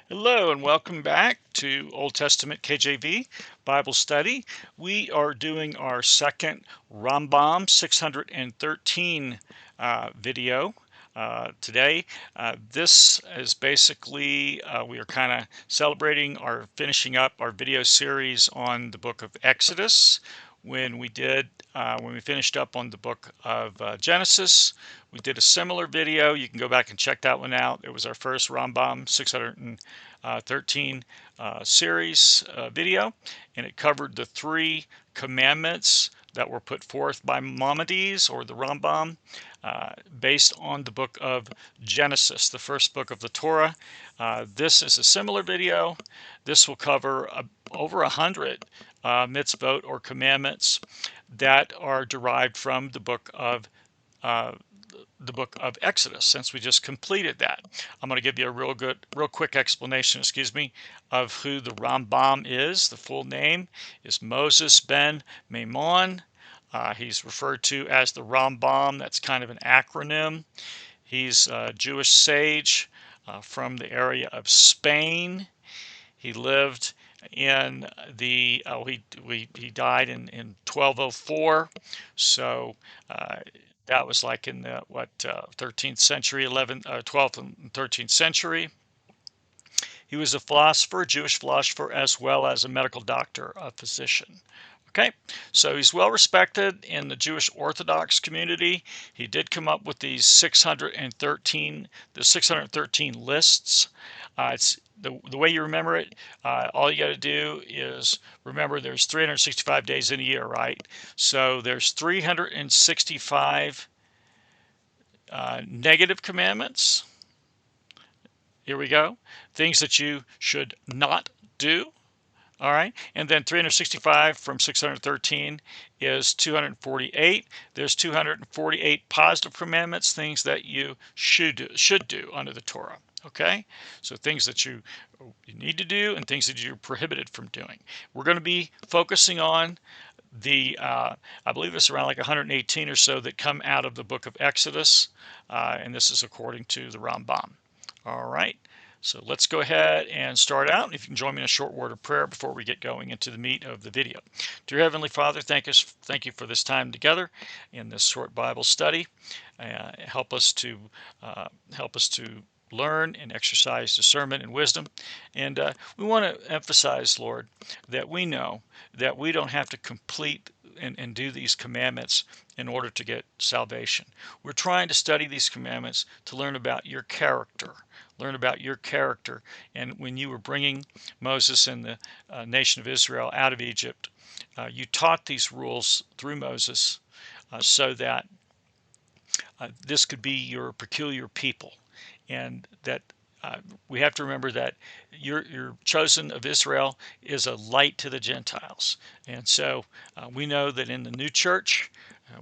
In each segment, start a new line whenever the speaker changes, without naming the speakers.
Hello and welcome back to Old Testament KJV Bible study. We are doing our second RAMBAM 613 video today. This is basically, we are kind of celebrating our finishing up our video series on the book of Exodus. When we finished up on the book of Genesis, we did a similar video. You can go back and check that one out. It was our first RAMBAM 613 series video, and it covered the 3 commandments that were put forth by Maimonides, or the Rambam, based on the book of Genesis, the first book of the Torah. This is a similar video. This will cover over 100 mitzvot, or commandments, that are derived from the book of Exodus, since we just completed that. I'm going to give you a real quick explanation, of who the Rambam is. The full name is Moses ben Maimon. He's referred to as the Rambam. That's kind of an acronym. He's a Jewish sage from the area of Spain. He lived in the he died in 1204, so that was like in the 13th century, 12th and 13th century. He was a philosopher, a Jewish philosopher, as well as a medical doctor, a physician. Okay, so he's well respected in the Jewish Orthodox community. He did come up with these 613 lists. It's the way you remember it. All you got to do is remember there's 365 days in a year, right? So there's 365 negative commandments. Here we go. Things that you should not do. All right, and then 365 from 613 is 248. There's 248 positive commandments, things that you should do under the Torah. Okay, so things that you need to do and things that you're prohibited from doing. We're going to be focusing on the I believe it's around like 118 or so that come out of the book of Exodus, and this is according to the Rambam. All right. So let's go ahead and start out. If you can join me in a short word of prayer before we get going into the meat of the video. Dear Heavenly Father, thank you for this time together in this short Bible study. Help us to learn and exercise discernment and wisdom. And we want to emphasize, Lord, that we know that we don't have to complete and do these commandments in order to get salvation. We're trying to study these commandments to learn about your character. And when you were bringing Moses and the nation of Israel out of Egypt, you taught these rules through Moses so that this could be your peculiar people. And that we have to remember that your chosen of Israel is a light to the Gentiles. And so we know that in the new church,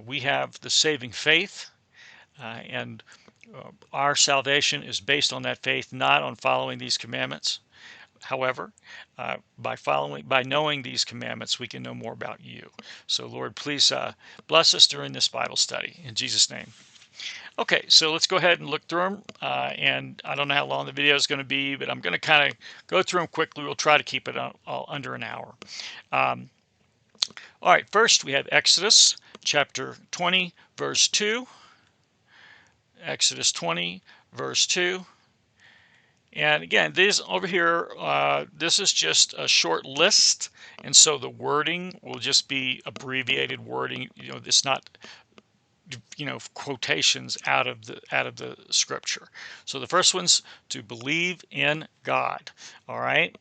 we have the saving faith, and our salvation is based on that faith, not on following these commandments. However, by knowing these commandments, we can know more about you. So, Lord, please bless us during this Bible study. In Jesus' name. Okay, so let's go ahead and look through them. And I don't know how long the video is going to be, but I'm going to kind of go through them quickly. We'll try to keep it all under an hour. All right, first we have Exodus chapter 20, verse 2. Exodus 20, verse 2. And again, this over here, this is just a short list, and so the wording will just be abbreviated wording. It's not, quotations out of the scripture. So the first one's to believe in God. All right.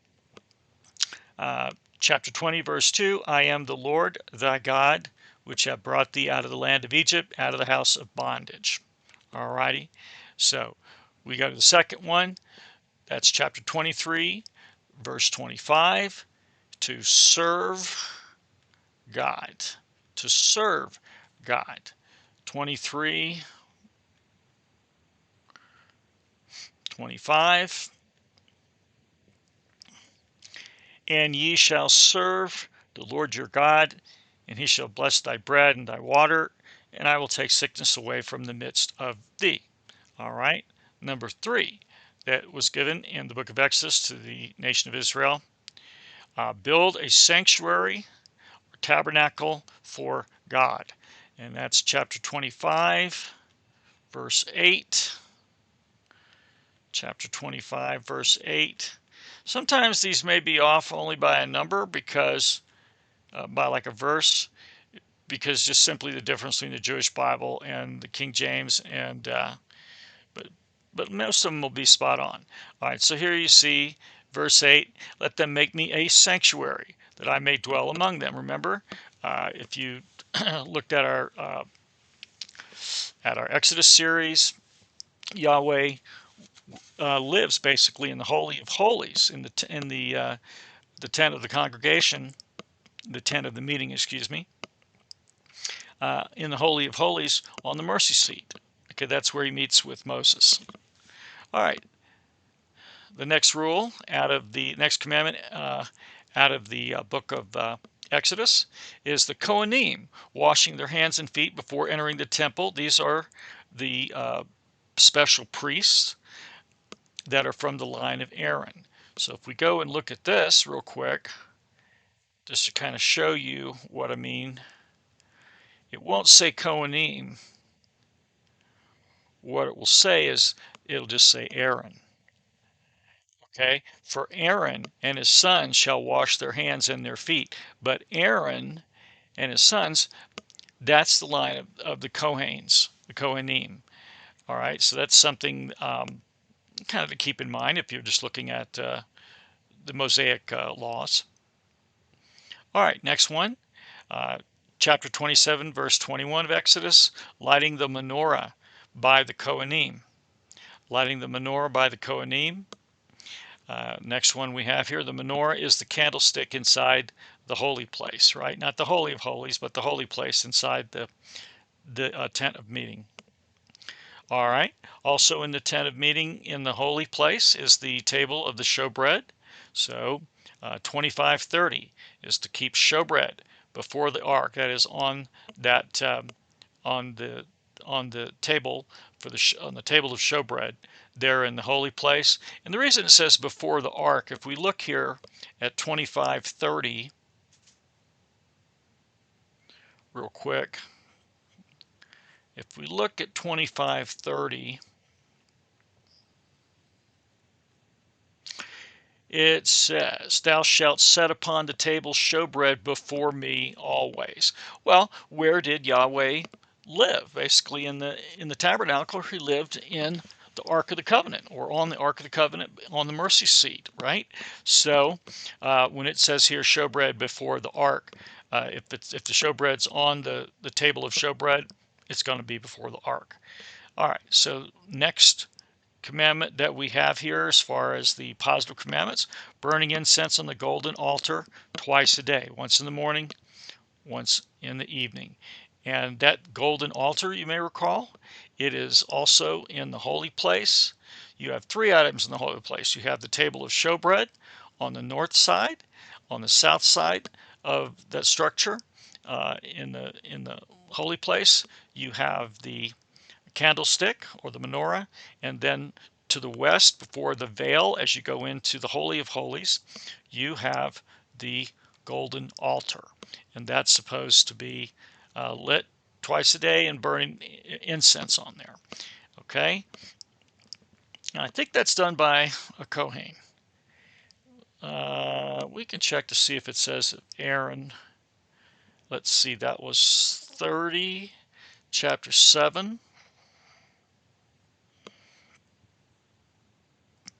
Chapter 20, verse 2. I am the Lord thy God, which have brought thee out of the land of Egypt, out of the house of bondage. All righty. So we go to the second one. That's chapter 23, verse 25. To serve God. To serve God. 23, 25. And ye shall serve the Lord your God, and he shall bless thy bread and thy water, and I will take sickness away from the midst of thee. All right. Number 3, that was given in the book of Exodus to the nation of Israel. Build a sanctuary or tabernacle for God. And that's chapter 25, verse 8. Chapter 25, verse 8. Sometimes these may be off only by a number because, by like a verse, because just simply the difference between the Jewish Bible and the King James, and but most of them will be spot on. All right, so here you see verse 8, let them make me a sanctuary that I may dwell among them. Remember, if you looked at our Exodus series, Yahweh lives basically in the Holy of Holies, in the tent of the congregation, the tent of the meeting, excuse me, in the Holy of Holies on the mercy seat. Okay, that's where he meets with Moses. All right, the next rule out of the next commandment out of the book of Exodus is the Kohanim washing their hands and feet before entering the temple. These are the special priests that are from the line of Aaron. So if we go and look at this real quick, just to kind of show you what I mean, it won't say Kohanim. What it will say is it'll just say Aaron. Okay, for Aaron and his sons shall wash their hands and their feet. But Aaron and his sons, that's the line of the Kohanes, the Kohanim. All right, so that's something kind of to keep in mind if you're just looking at the Mosaic laws. All right, next one, chapter 27, verse 21 of Exodus, lighting the menorah by the Kohanim. Lighting the menorah by the Kohanim. Next one we have here, the menorah is the candlestick inside the holy place, right? Not the Holy of Holies, but the holy place inside the tent of meeting. All right. Also in the tent of meeting in the holy place is the table of the showbread. So 25:30 is to keep showbread before the ark. That is on that on the table on the table of showbread there in the holy place. And the reason it says before the ark, if we look here at 25:30 real quick, if we look at 25:30, it says, thou shalt set upon the table showbread before me always. Well, where did Yahweh live? Basically in the tabernacle. He lived in the Ark of the Covenant, or on the Ark of the Covenant, on the mercy seat, right? So when it says here showbread before the ark, if the showbread's on the table of showbread, it's going to be before the ark. All right, so next commandment that we have here as far as the positive commandments, burning incense on the golden altar twice a day, once in the morning, once in the evening. And that golden altar, you may recall, it is also in the holy place. You have three items in the holy place. You have the table of showbread on the north side, on the south side of that structure, in the holy place. You have the candlestick or the menorah, and then to the west, before the veil, as you go into the Holy of Holies, you have the golden altar, and that's supposed to be lit twice a day and burning incense on there. Okay, now, I think that's done by a Kohen. We can check to see if it says Aaron. Let's see, that was 30, chapter 7.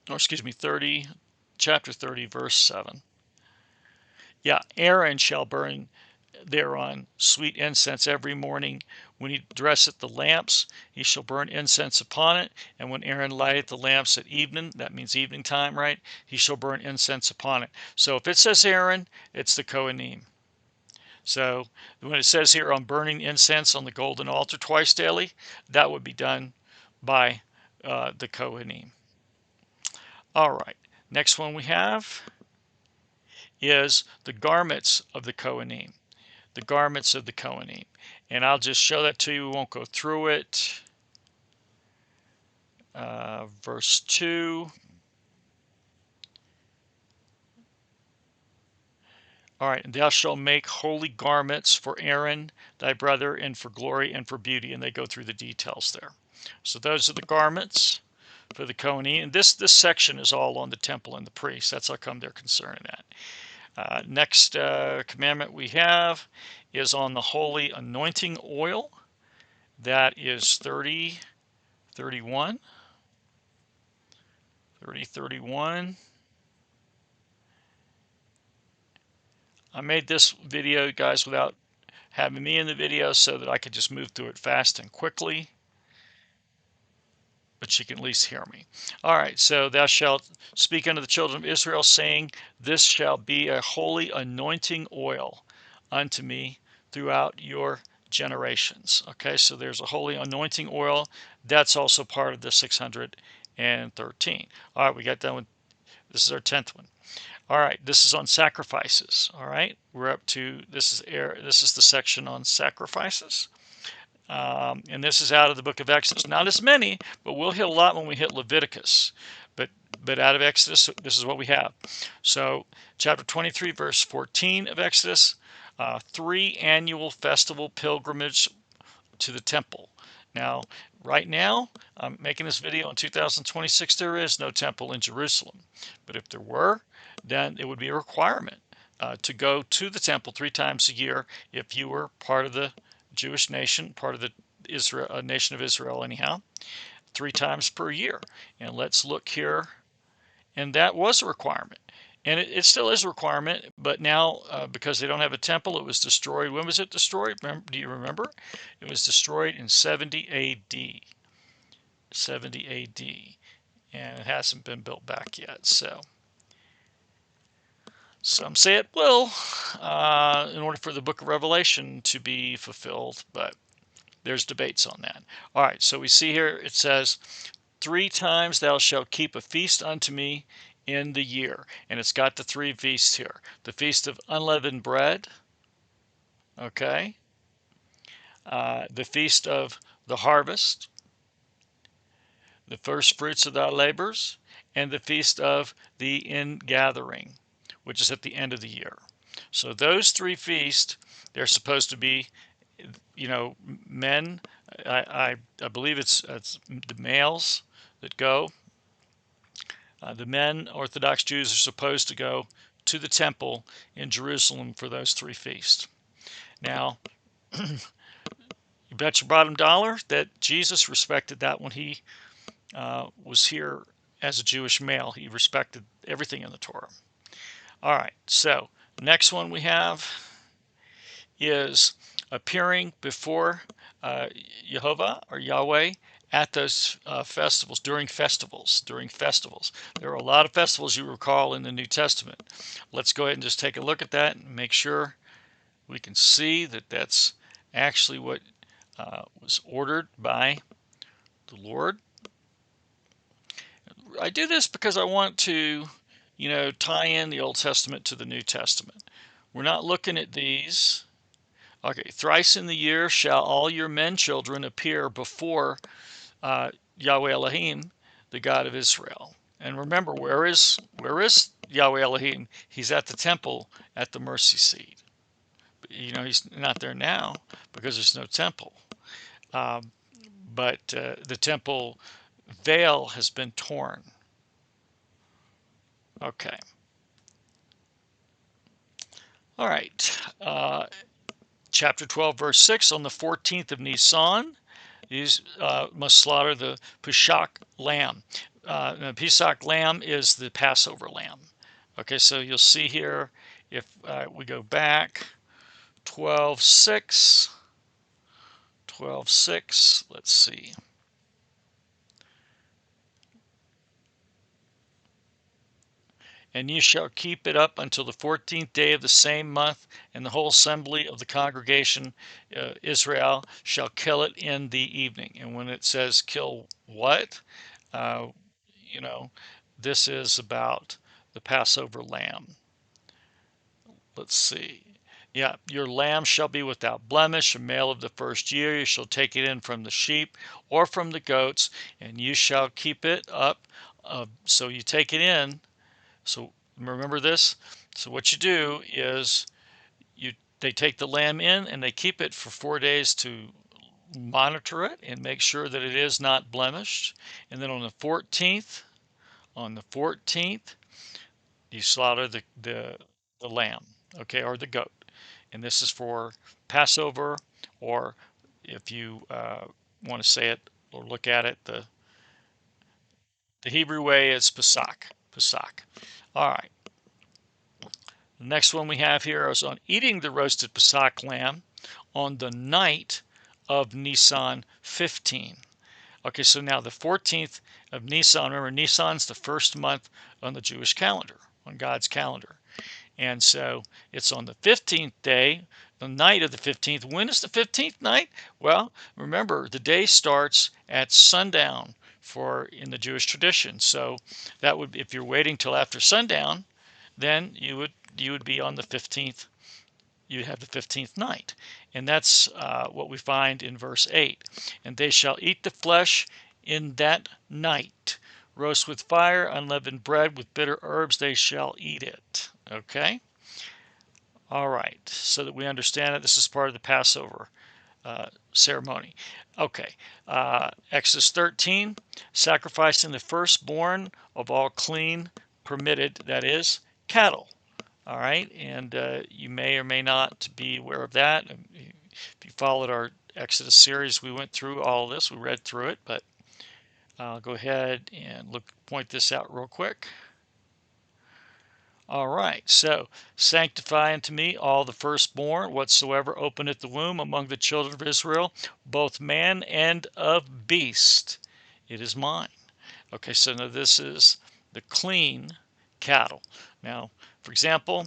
Or excuse me, 30, chapter 30, verse 7. Yeah, Aaron shall burn thereon sweet incense every morning. When he dresseth the lamps, he shall burn incense upon it. And when Aaron lighteth the lamps at evening, that means evening time, right? He shall burn incense upon it. So if it says Aaron, it's the Kohanim. So when it says here on burning incense on the golden altar twice daily, that would be done by the Kohanim. All right, next one we have is the garments of the Kohanim. The garments of the Kohanim. And I'll just show that to you. We won't go through it. verse 2. All right, and thou shalt make holy garments for Aaron thy brother, and for glory and for beauty. And they go through the details there. So those are the garments for the Kohanim. And this section is all on the temple and the priests. That's how come they're concerned in that. Next commandment we have is on the holy anointing oil. That is 30, 31. 30, 31. I made this video, guys, without having me in the video so that I could just move through it fast and quickly. But you can at least hear me. All right, so thou shalt speak unto the children of Israel, saying, this shall be a holy anointing oil unto me throughout your generations. Okay, so there's a holy anointing oil. That's also part of the 613. All right, we got done with, this is our 10th one. All right, this is on sacrifices. All right, we're up to, this is the section on sacrifices. And this is out of the book of Exodus. Not as many, but we'll hit a lot when we hit Leviticus. But out of Exodus, this is what we have. So chapter 23, verse 14 of Exodus, 3 annual festival pilgrimage to the temple. Now, right now, I'm making this video in 2026. There is no temple in Jerusalem. But if there were, then it would be a requirement to go to the temple 3 times a year if you were part of the Jewish nation, part of the nation of Israel anyhow, 3 times per year. And let's look here. And that was a requirement. And it still is a requirement, but now because they don't have a temple, it was destroyed. When was it destroyed? Do you remember? It was destroyed in 70 AD. 70 AD. And it hasn't been built back yet. So some say it will in order for the book of Revelation to be fulfilled, but there's debates on that. All right, so we see here it says, 3 times thou shalt keep a feast unto me in the year. And it's got the 3 feasts here. The feast of unleavened bread, okay? The feast of the harvest, the first fruits of thy labors, and the feast of the ingathering, which is at the end of the year. So those 3 feasts, they're supposed to be, men. I believe it's the males that go. The men, Orthodox Jews, are supposed to go to the temple in Jerusalem for those 3 feasts. Now, you bet your bottom dollar that Jesus respected that when he was here as a Jewish male. He respected everything in the Torah. All right, so next one we have is appearing before Jehovah or Yahweh at those festivals, during festivals. There are a lot of festivals you recall in the New Testament. Let's go ahead and just take a look at that and make sure we can see that that's actually what was ordered by the Lord. I do this because I want to, tie in the Old Testament to the New Testament. We're not looking at these. Okay, thrice in the year shall all your men children appear before Yahweh Elohim, the God of Israel. And remember, where is Yahweh Elohim? He's at the temple at the mercy seat. He's not there now because there's no temple. But the temple veil has been torn. Okay. All right. Chapter 12, verse 6, on the 14th of Nisan, these must slaughter the Pesach lamb. The Pesach lamb is the Passover lamb. Okay, so you'll see here, if we go back, 12:6, let's see. And you shall keep it up until the 14th day of the same month, and the whole assembly of the congregation Israel shall kill it in the evening. And when it says kill what, this is about the Passover lamb. Let's see. Yeah, your lamb shall be without blemish, a male of the first year. You shall take it in from the sheep or from the goats, and you shall keep it up. So you take it in. So remember this. So what you do is they take the lamb in and they keep it for 4 days to monitor it and make sure that it is not blemished. And then on the 14th, you slaughter the lamb, okay, or the goat. And this is for Passover, or if you want to say it or look at it, the Hebrew way is Pesach. Pesach. All right. The next one we have here is on eating the roasted Pesach lamb on the night of Nisan 15. Okay, so now the 14th of Nisan, remember Nisan's the first month on the Jewish calendar, on God's calendar. And so it's on the 15th day, the night of the 15th. When is the 15th night? Well, remember, the day starts at sundown in the Jewish tradition. So that would, if you're waiting till after sundown, then you would be on the 15th. You have the 15th night. And that's what we find in verse 8. And they shall eat the flesh in that night. Roast with fire, unleavened bread with bitter herbs, they shall eat it. Okay? All right. So that we understand it, this is part of the Passover ceremony. Okay. Exodus 13, sacrificing the firstborn of all clean, permitted, that is, cattle. All right. And you may or may not be aware of that. If you followed our Exodus series, we went through all of this. We read through it, but I'll go ahead and point this out real quick. All right, so sanctify unto me all the firstborn whatsoever openeth the womb among the children of Israel, both man and of beast. It is mine. Okay, so now this is the clean cattle. Now, for example,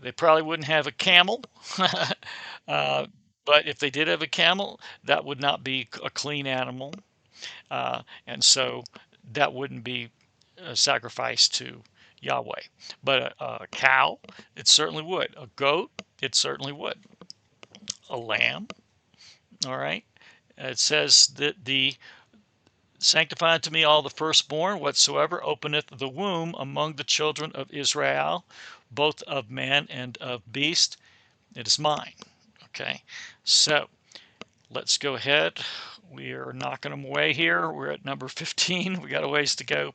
they probably wouldn't have a camel, but if they did have a camel, that would not be a clean animal. And so that wouldn't be a sacrifice to Yahweh. But a cow, it certainly would. A goat, it certainly would. A lamb, all right? It says that the sanctify unto me all the firstborn whatsoever openeth the womb among the children of Israel, both of man and of beast. It is mine. Okay, so let's go ahead. We are knocking them away here. We're at number 15. We got a ways to go.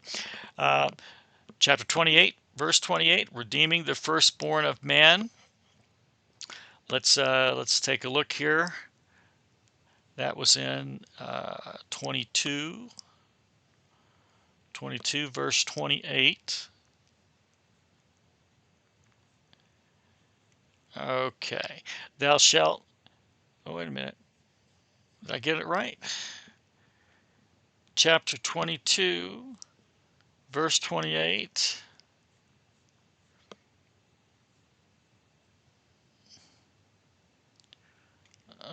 Chapter 28, verse 28, redeeming the firstborn of man. Let's take a look here. That was in 22, verse 28. Okay. Thou shalt, oh, wait a minute. Did I get it right? Chapter 22, verse 28.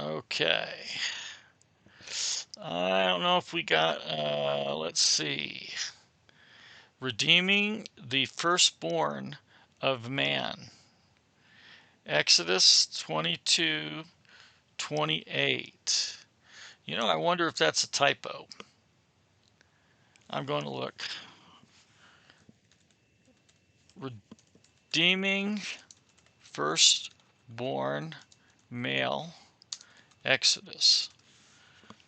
Okay. I don't know if we got, let's see. Redeeming the firstborn of man. Exodus 22, 28. You know, I wonder if that's a typo. I'm going to look. Redeeming firstborn male. Exodus.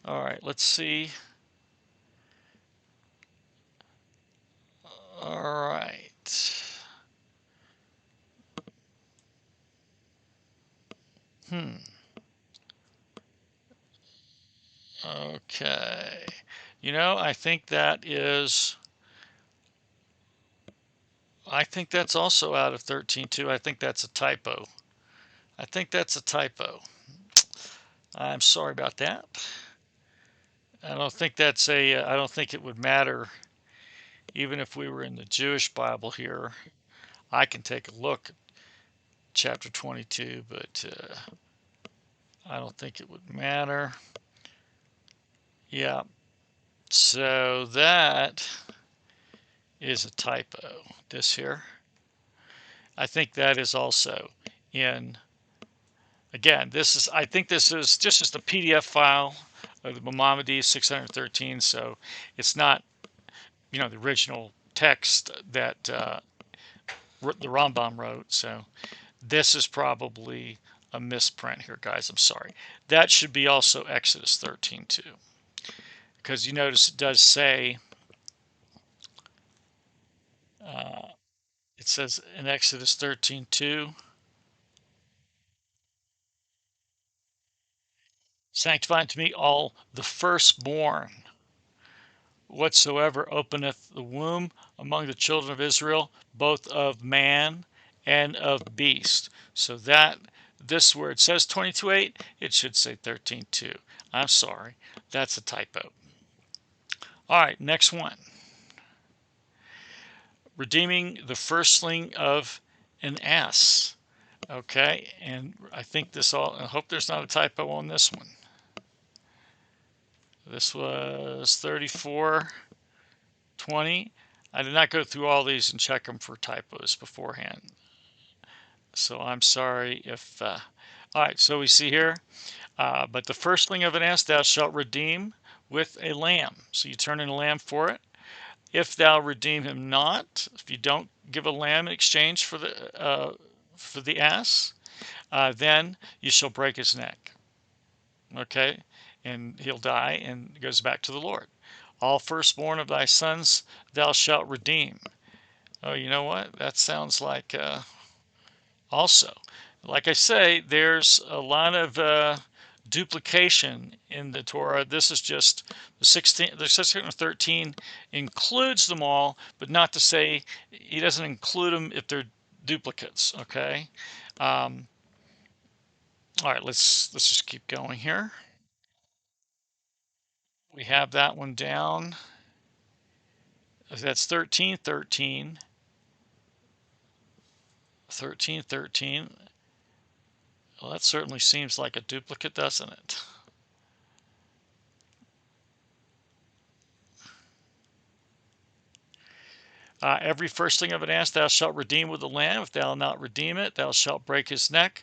All right, let's see. All right. Okay. You know, I think that's also out of 13.2. I think that's a typo. I think that's a typo. I'm sorry about that. I don't think I don't think it would matter even if we were in the Jewish Bible here. I can take a look at chapter 22, but I don't think it would matter. Yeah, so that is a typo, this here. I think that is also in Again, I think this is just a PDF file of the Maimonides 613, so it's not, the original text that the Rambam wrote. So this is probably a misprint here, guys. I'm sorry. That should be also Exodus 13 too, because you notice it does say, uh, it says in Exodus 13:2, sanctify unto me all the firstborn, whatsoever openeth the womb among the children of Israel, both of man and of beast. So that this where it says 22:8, it should say 13:2. I'm sorry, that's a typo. All right, next one. Redeeming the firstling of an ass. Okay, and I think I hope there's not a typo on this one. This was 34:20. I did not go through all these and check them for typos beforehand. So I'm sorry if. All right, so we see here, but the firstling of an ass thou shalt redeem with a lamb. So you turn in a lamb for it. If thou redeem him not, if you don't give a lamb in exchange for the ass, then you shall break his neck. Okay, and he'll die and goes back to the Lord. All firstborn of thy sons thou shalt redeem. Oh, you know what? That sounds like also, like I say, there's a lot of duplication in the Torah. This is just the 613 includes them all, but not to say he doesn't include them if they're duplicates. Okay. All right, let's just keep going here. We have that one down. That's 13:13. 13:13. Well, that certainly seems like a duplicate, doesn't it? Every firstling of an ass thou shalt redeem with a lamb. If thou not redeem it, thou shalt break his neck.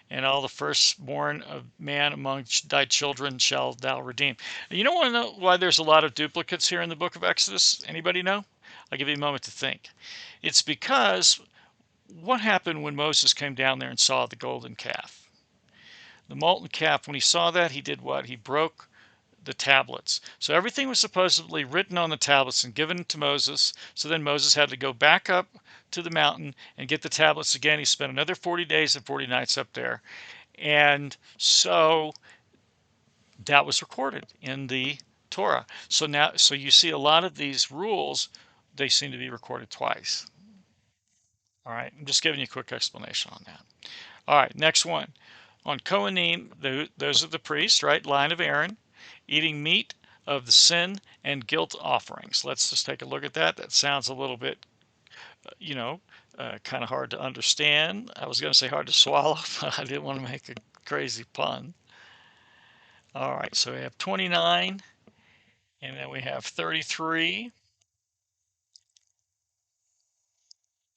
And all the firstborn of man among thy children shalt thou redeem. You don't want to know why there's a lot of duplicates here in the book of Exodus? Anybody know? I'll give you a moment to think. It's because what happened when Moses came down there and saw the golden calf? The molten calf, when he saw that, he did what? He broke the tablets. So everything was supposedly written on the tablets and given to Moses. So then Moses had to go back up to the mountain and get the tablets again. He spent another 40 days and 40 nights up there. And so that was recorded in the Torah. So you see a lot of these rules, they seem to be recorded twice. All right, I'm just giving you a quick explanation on that. All right, next one. On Kohanim, those are the priests, right? Line of Aaron, eating meat of the sin and guilt offerings. Let's just take a look at that. That sounds a little bit, kind of hard to understand. I was going to say hard to swallow, but I didn't want to make a crazy pun. All right, so we have 29, and then we have 33.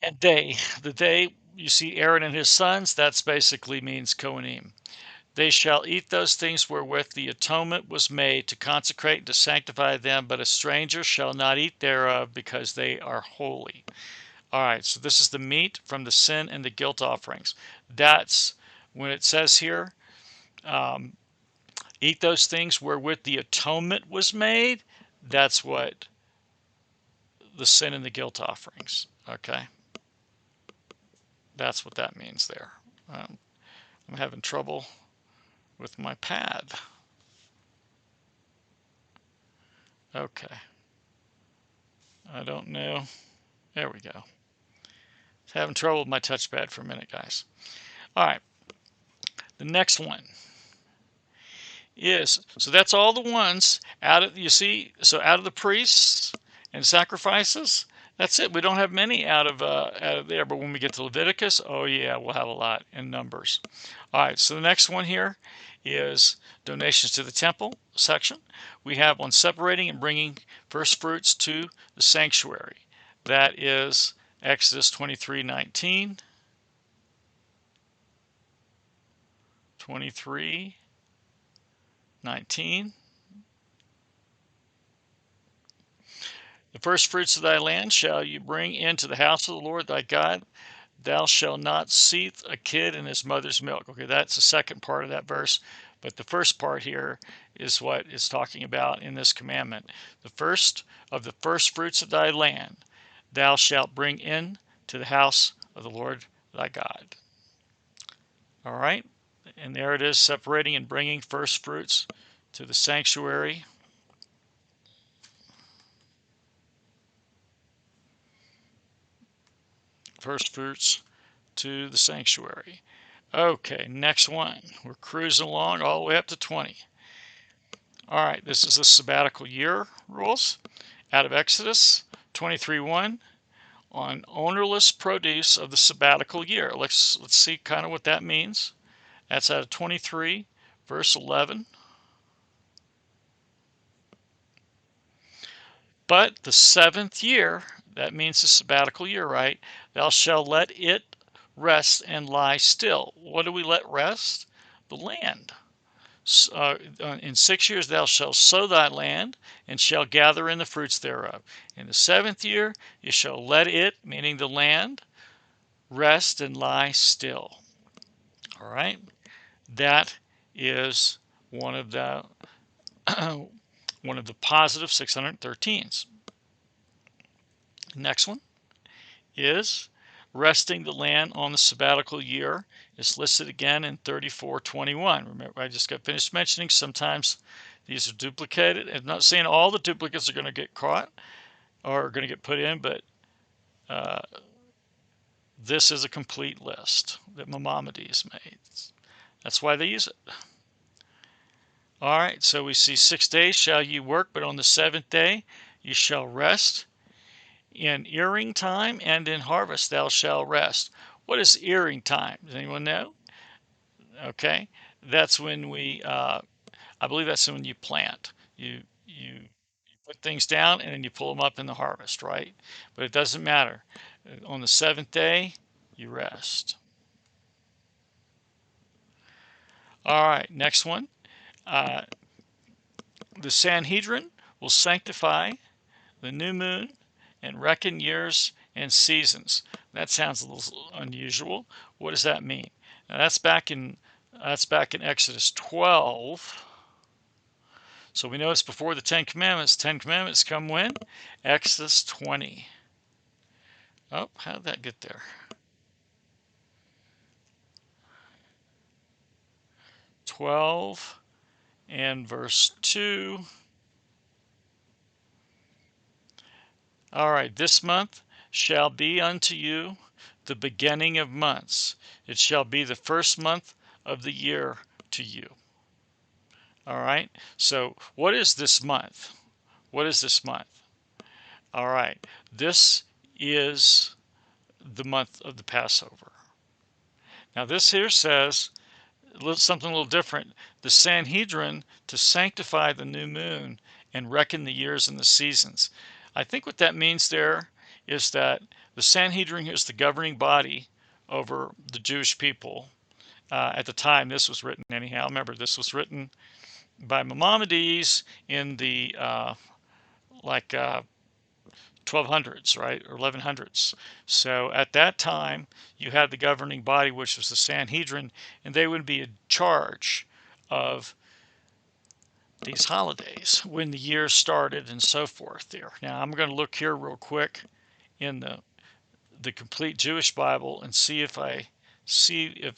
And the day you see Aaron and his sons, that's basically means Kohanim. They shall eat those things wherewith the atonement was made to consecrate and to sanctify them, but a stranger shall not eat thereof because they are holy. All right, so this is the meat from the sin and the guilt offerings. That's when it says here, eat those things wherewith the atonement was made. That's what the sin and the guilt offerings. Okay, that's what that means there. I'm having trouble with my pad. Okay. I don't know. There we go. Having trouble with my touchpad for a minute, guys. All right. The next one is, so that's all the ones out of, you see, so out of the priests and sacrifices, that's it. We don't have many out of there, but when we get to Leviticus, oh yeah, we'll have a lot in Numbers. All right, so the next one here is donations to the temple section. We have on separating and bringing first fruits to the sanctuary. That is Exodus 23:19. 23:19. The first fruits of thy land shall you bring into the house of the Lord thy God. Thou shalt not seethe a kid in his mother's milk. Okay, that's the second part of that verse. But the first part here is what it's talking about in this commandment. The first of the first fruits of thy land thou shalt bring in to the house of the Lord thy God. All right, and there it is, separating and bringing first fruits to the sanctuary. First fruits to the sanctuary. Okay, next one. We're cruising along all the way up to 20. All right, this is the sabbatical year rules out of Exodus 23:1 on ownerless produce of the sabbatical year. Let's see kind of what that means. That's out of 23, verse 11. But the seventh year, that means the sabbatical year, right? Thou shalt let it rest and lie still. What do we let rest? The land. In 6 years thou shalt sow thy land, and shalt gather in the fruits thereof. In the seventh year you shall let it, meaning the land, rest and lie still. All right? That is one of the one of the positive 613s. Next one is resting the land on the sabbatical year. It's listed again in 34:21. Remember, I just got finished mentioning sometimes these are duplicated. I'm not saying all the duplicates are going to get caught or are going to get put in, but this is a complete list that Maimonides made. That's why they use it. All right, so we see 6 days shall you work, but on the seventh day you shall rest. In earing time and in harvest thou shalt rest. What is earing time? Does anyone know? Okay, that's when I believe that's when you plant. You put things down and then you pull them up in the harvest, right? But it doesn't matter. On the seventh day, you rest. All right, next one. The Sanhedrin will sanctify the new moon and reckon years and seasons. That sounds a little unusual. What does that mean? Now that's back in Exodus 12. So we know it's before the Ten Commandments. Ten Commandments come when? Exodus 20. Oh, how did that get there? 12 and verse 2. All right, this month shall be unto you the beginning of months. It shall be the first month of the year to you. All right, so what is this month? What is this month? All right, this is the month of the Passover. Now, this here says something a little different. The Sanhedrin to sanctify the new moon and reckon the years and the seasons. I think what that means there is that the Sanhedrin is the governing body over the Jewish people. At the time this was written, anyhow. Remember, this was written by Maimonides in the 1200s, right, or 1100s. So at that time, you had the governing body, which was the Sanhedrin, and they would be in charge of these holidays when the year started and so forth there. Now, I'm going to look here real quick in the complete Jewish Bible and see if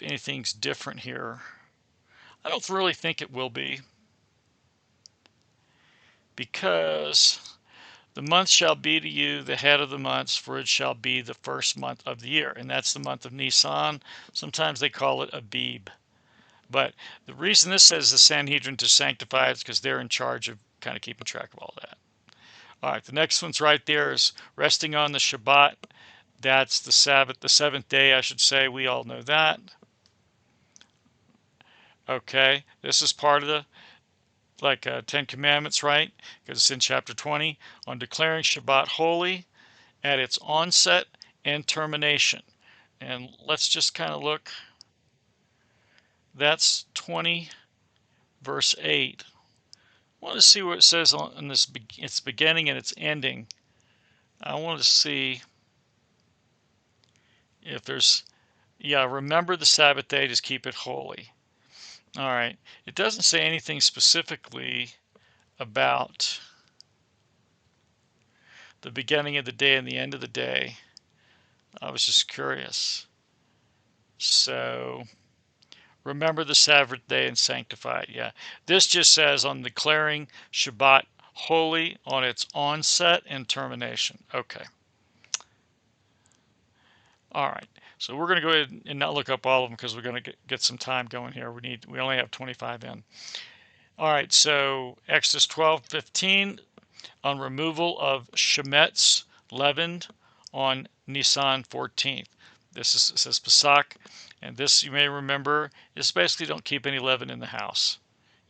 anything's different here. I don't really think it will be, because the month shall be to you the head of the months, for it shall be the first month of the year. And that's the month of Nisan. Sometimes they call it Abib. But the reason this says the Sanhedrin to sanctify is because they're in charge of kind of keeping track of all that. All right, the next one's right there is resting on the Shabbat. That's the Sabbath, the seventh day, I should say. We all know that. Okay, this is part of the Ten Commandments, right? Because it's in chapter 20 on declaring Shabbat holy at its onset and termination. And let's just kind of look that's 20 verse 8. I want to see what it says on this, its beginning and its ending. I want to see if there's, yeah, remember the Sabbath day to keep it holy. All right. It doesn't say anything specifically about the beginning of the day and the end of the day. I was just curious. So, remember the Sabbath day and sanctify it. Yeah. This just says on declaring Shabbat holy on its onset and termination. Okay. All right. So we're going to go ahead and not look up all of them because we're going to get some time going here. We only have 25 in. All right. So Exodus 12:15 on removal of shemetz leavened on Nisan 14th. It says Pesach, and this you may remember is basically don't keep any leaven in the house.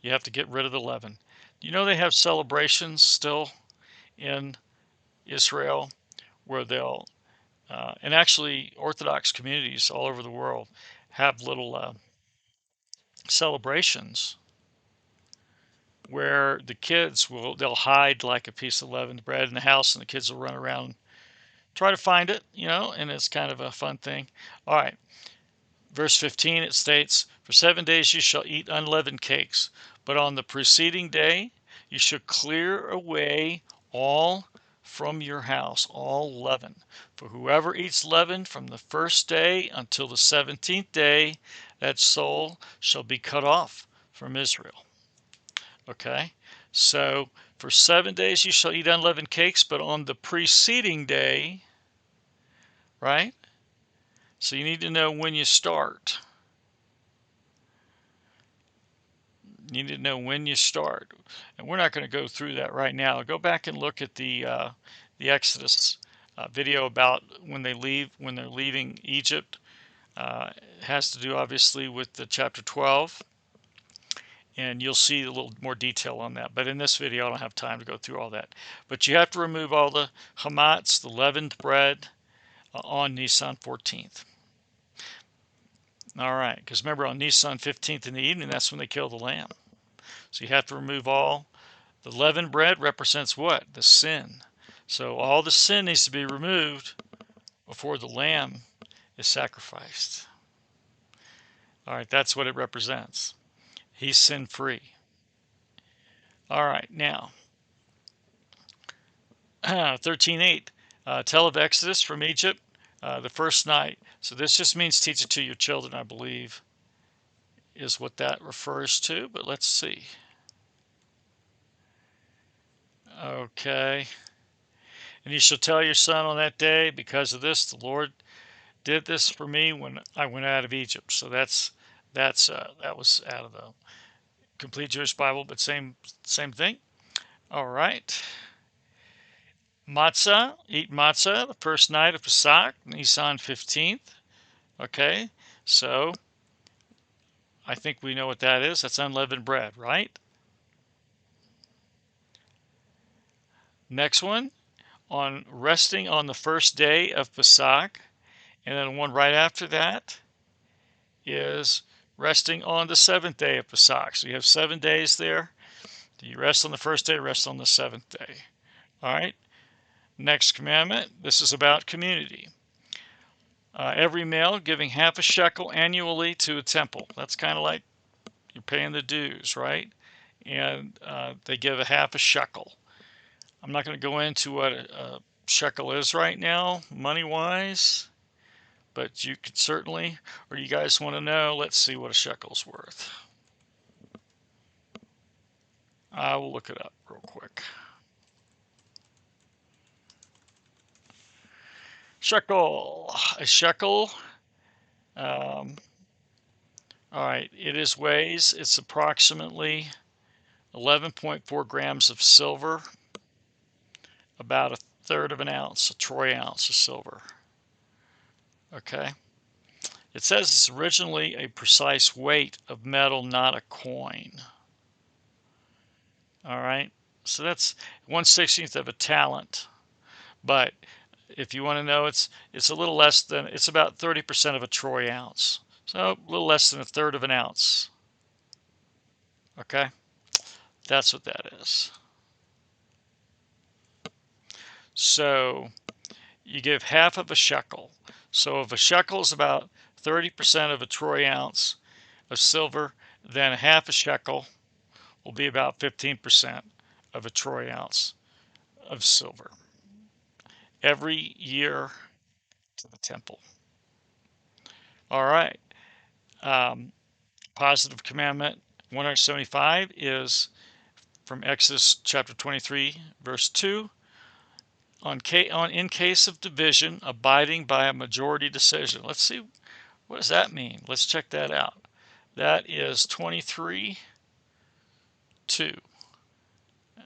You have to get rid of the leaven. You know they have celebrations still in Israel where they'll and actually Orthodox communities all over the world have little celebrations where the kids they'll hide like a piece of leavened bread in the house and the kids will run around try to find it, and it's kind of a fun thing. All right. Verse 15, it states, "For 7 days you shall eat unleavened cakes, but on the preceding day you shall clear away all from your house, all leaven. For whoever eats leaven from the first day until the 17th day, that soul shall be cut off from Israel." Okay? So, for 7 days you shall eat unleavened cakes, but on the preceding day, right? So you need to know when you start. You need to know when you start. And we're not going to go through that right now. Go back and look at the Exodus video about when they're leaving Egypt. It has to do obviously with the chapter 12. And you'll see a little more detail on that. But in this video, I don't have time to go through all that. But you have to remove all the chametz, the leavened bread, on Nisan 14th. All right, because remember on Nisan 15th in the evening, that's when they kill the lamb. So you have to remove all. The leavened bread represents what? The sin. So all the sin needs to be removed before the lamb is sacrificed. All right, that's what it represents. He's sin-free. All right, now, 13:8, tell of Exodus from Egypt, the first night. So this just means teach it to your children, I believe, is what that refers to. But let's see. Okay. "And you shall tell your son on that day, because of this, the Lord did this for me when I went out of Egypt." So that was out of the Complete Jewish Bible, but same thing. All right. Matzah, eat matzah the first night of Pesach, Nisan 15th. Okay, so I think we know what that is. That's unleavened bread, right? Next one, on resting on the first day of Pesach, and then one right after that is resting on the seventh day of Pesach. So you have 7 days there. Do you rest on the first day, rest on the seventh day? All right. Next commandment, this is about community. Every male giving half a shekel annually to a temple. That's kind of like you're paying the dues, right? And they give a half a shekel. I'm not going to go into what a shekel is right now, money-wise, but you could certainly, or you guys want to know, let's see what a shekel's worth. I will look it up real quick. Shekel. A shekel. All right. It's approximately 11.4 grams of silver, about a third of an ounce, a troy ounce of silver. Okay. It says it's originally a precise weight of metal, not a coin. All right. So that's 1/16th of a talent. But if you want to know, it's a little less than, it's about 30% of a troy ounce. So a little less than a third of an ounce. Okay, that's what that is. So you give half of a shekel. So if a shekel is about 30% of a troy ounce of silver, then half a shekel will be about 15% of a troy ounce of silver every year to the temple. All right. Um, Positive commandment 175 is from Exodus chapter 23, verse 2. In case of division, abiding by a majority decision. Let's see, what does that mean? Let's check that out. That is 23:2.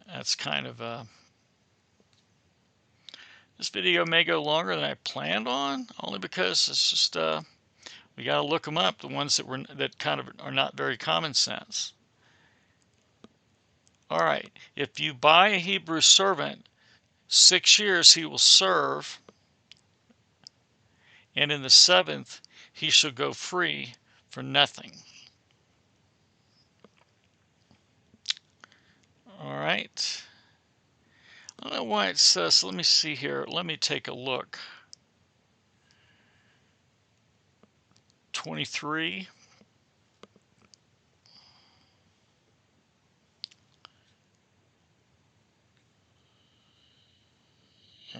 That's kind of this video may go longer than I planned on, only because it's just we got to look them up, the ones that kind of are not very common sense. All right, if you buy a Hebrew servant, 6 years he will serve, and in the seventh he shall go free for nothing. All right. I don't know why it says, let me see here. Let me take a look. 23.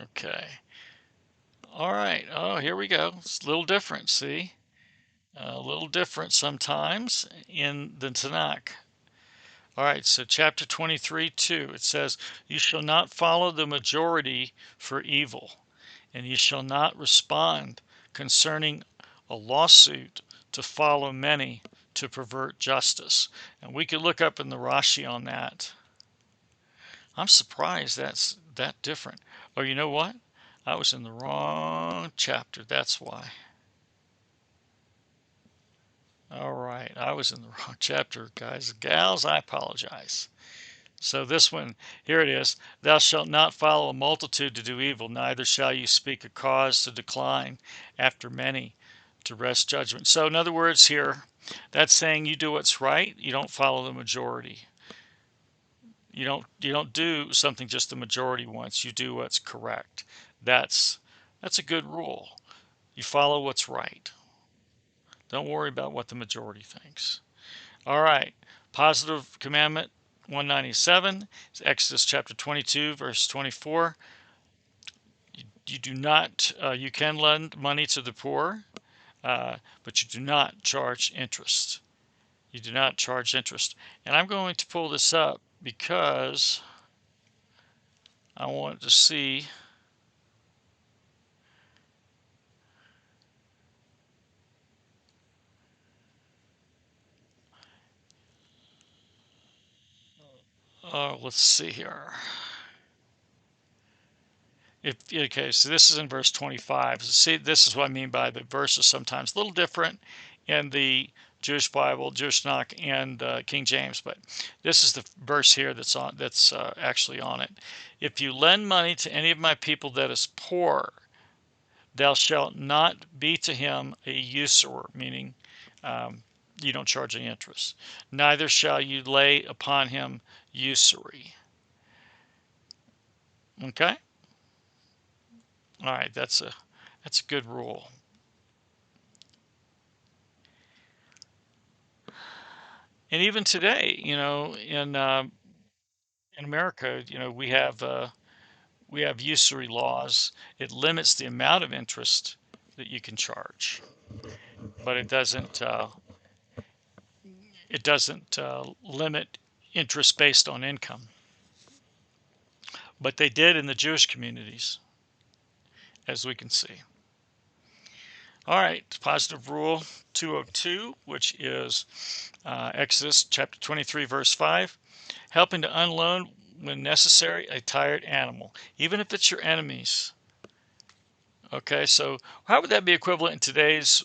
Okay. All right. Oh, here we go. It's a little different, see? A little different sometimes in the Tanakh. All right, so chapter 23:2, it says, "You shall not follow the majority for evil, and you shall not respond concerning a lawsuit to follow many to pervert justice." And we could look up in the Rashi on that. I'm surprised that's that different. Oh, you know what? I was in the wrong chapter. That's why. All right, I was in the wrong chapter, guys and gals. I apologize. So this one, here it is. Thou shalt not follow a multitude to do evil, neither shall you speak a cause to decline after many to wrest judgment. So in other words here, that's saying you do what's right, you don't follow the majority. You don't do something just the majority wants, you do what's correct. That's a good rule. You follow what's right. Don't worry about what the majority thinks. All right. Positive commandment 197 is Exodus chapter 22, verse 24. You do not, you can lend money to the poor, but you do not charge interest. You do not charge interest. And I'm going to pull this up because I want to see. Let's see here. Okay, so this is in verse 25. See, this is what I mean by the verses sometimes a little different in the Jewish Bible, Jewish Tanakh, and King James, but this is the verse here that's actually on it. If you lend money to any of my people that is poor, thou shalt not be to him a usurer, meaning you don't charge any interest. Neither shall you lay upon him usury. Okay? All right, that's a good rule. And even today, in America, we have usury laws. It limits the amount of interest that you can charge, but it doesn't limit interest based on income. But they did in the Jewish communities, as we can see. All right, positive rule 202, which is Exodus chapter 23, verse 5. Helping to unload when necessary a tired animal, even if it's your enemies. Okay, so how would that be equivalent in today's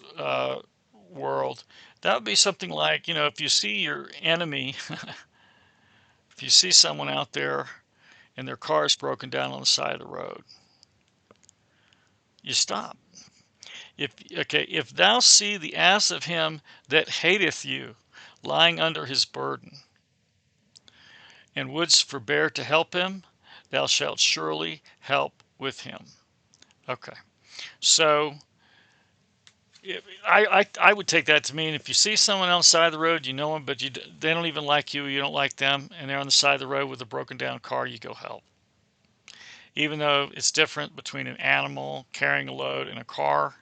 world? That would be something like, if you see your enemy, if you see someone out there and their car is broken down on the side of the road, you stop. If thou see the ass of him that hateth you lying under his burden, and wouldst forbear to help him, thou shalt surely help with him. Okay, so I would take that to mean if you see someone on the side of the road, you know them, but they don't even like you, you don't like them, and they're on the side of the road with a broken down car, you go help. Even though it's different between an animal carrying a load and a car,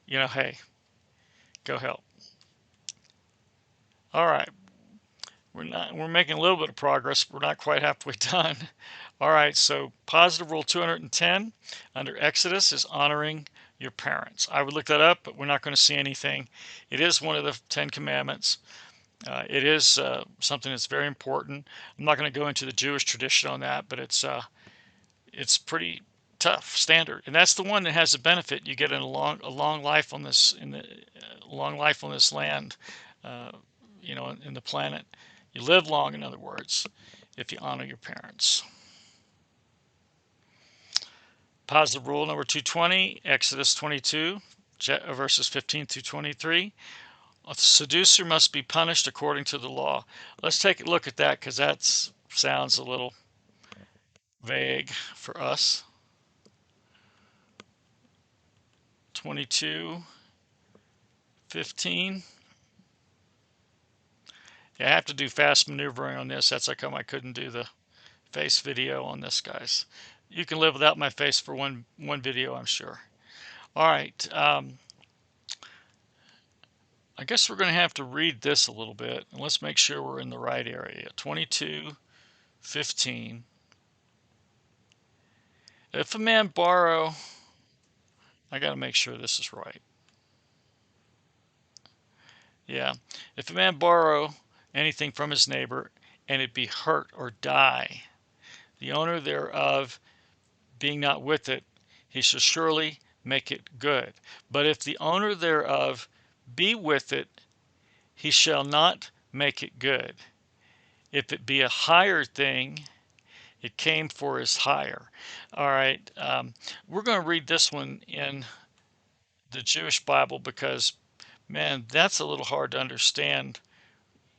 hey, go help. All right, we're making a little bit of progress. We're not quite halfway done. All right, so positive rule 210 under Exodus is honoring your parents. I would look that up, but we're not going to see anything. It is one of the 10 commandments. It is something that's very important. I'm not going to go into the Jewish tradition on that, but it's pretty tough standard, and that's the one that has the benefit. You get a long life on this long life on this land, in the planet. You live long, in other words, if you honor your parents. Positive rule number 220, Exodus 22, verses 15 through 23. A seducer must be punished according to the law. Let's take a look at that because that sounds a little vague for us. 22:15. Yeah, I have to do fast maneuvering on this. That's how come I couldn't do the face video on this, guys. You can live without my face for one video, I'm sure. All right. I guess we're going to have to read this a little bit, and let's make sure we're in the right area. 22:15. If a man borrow, I got to make sure this is right. Yeah. If a man borrow anything from his neighbor, and it be hurt or die, the owner thereof being not with it, he shall surely make it good. But if the owner thereof be with it, he shall not make it good. If it be a hire thing, it came for his hire. All right, we're going to read this one in the Jewish Bible because, man, that's a little hard to understand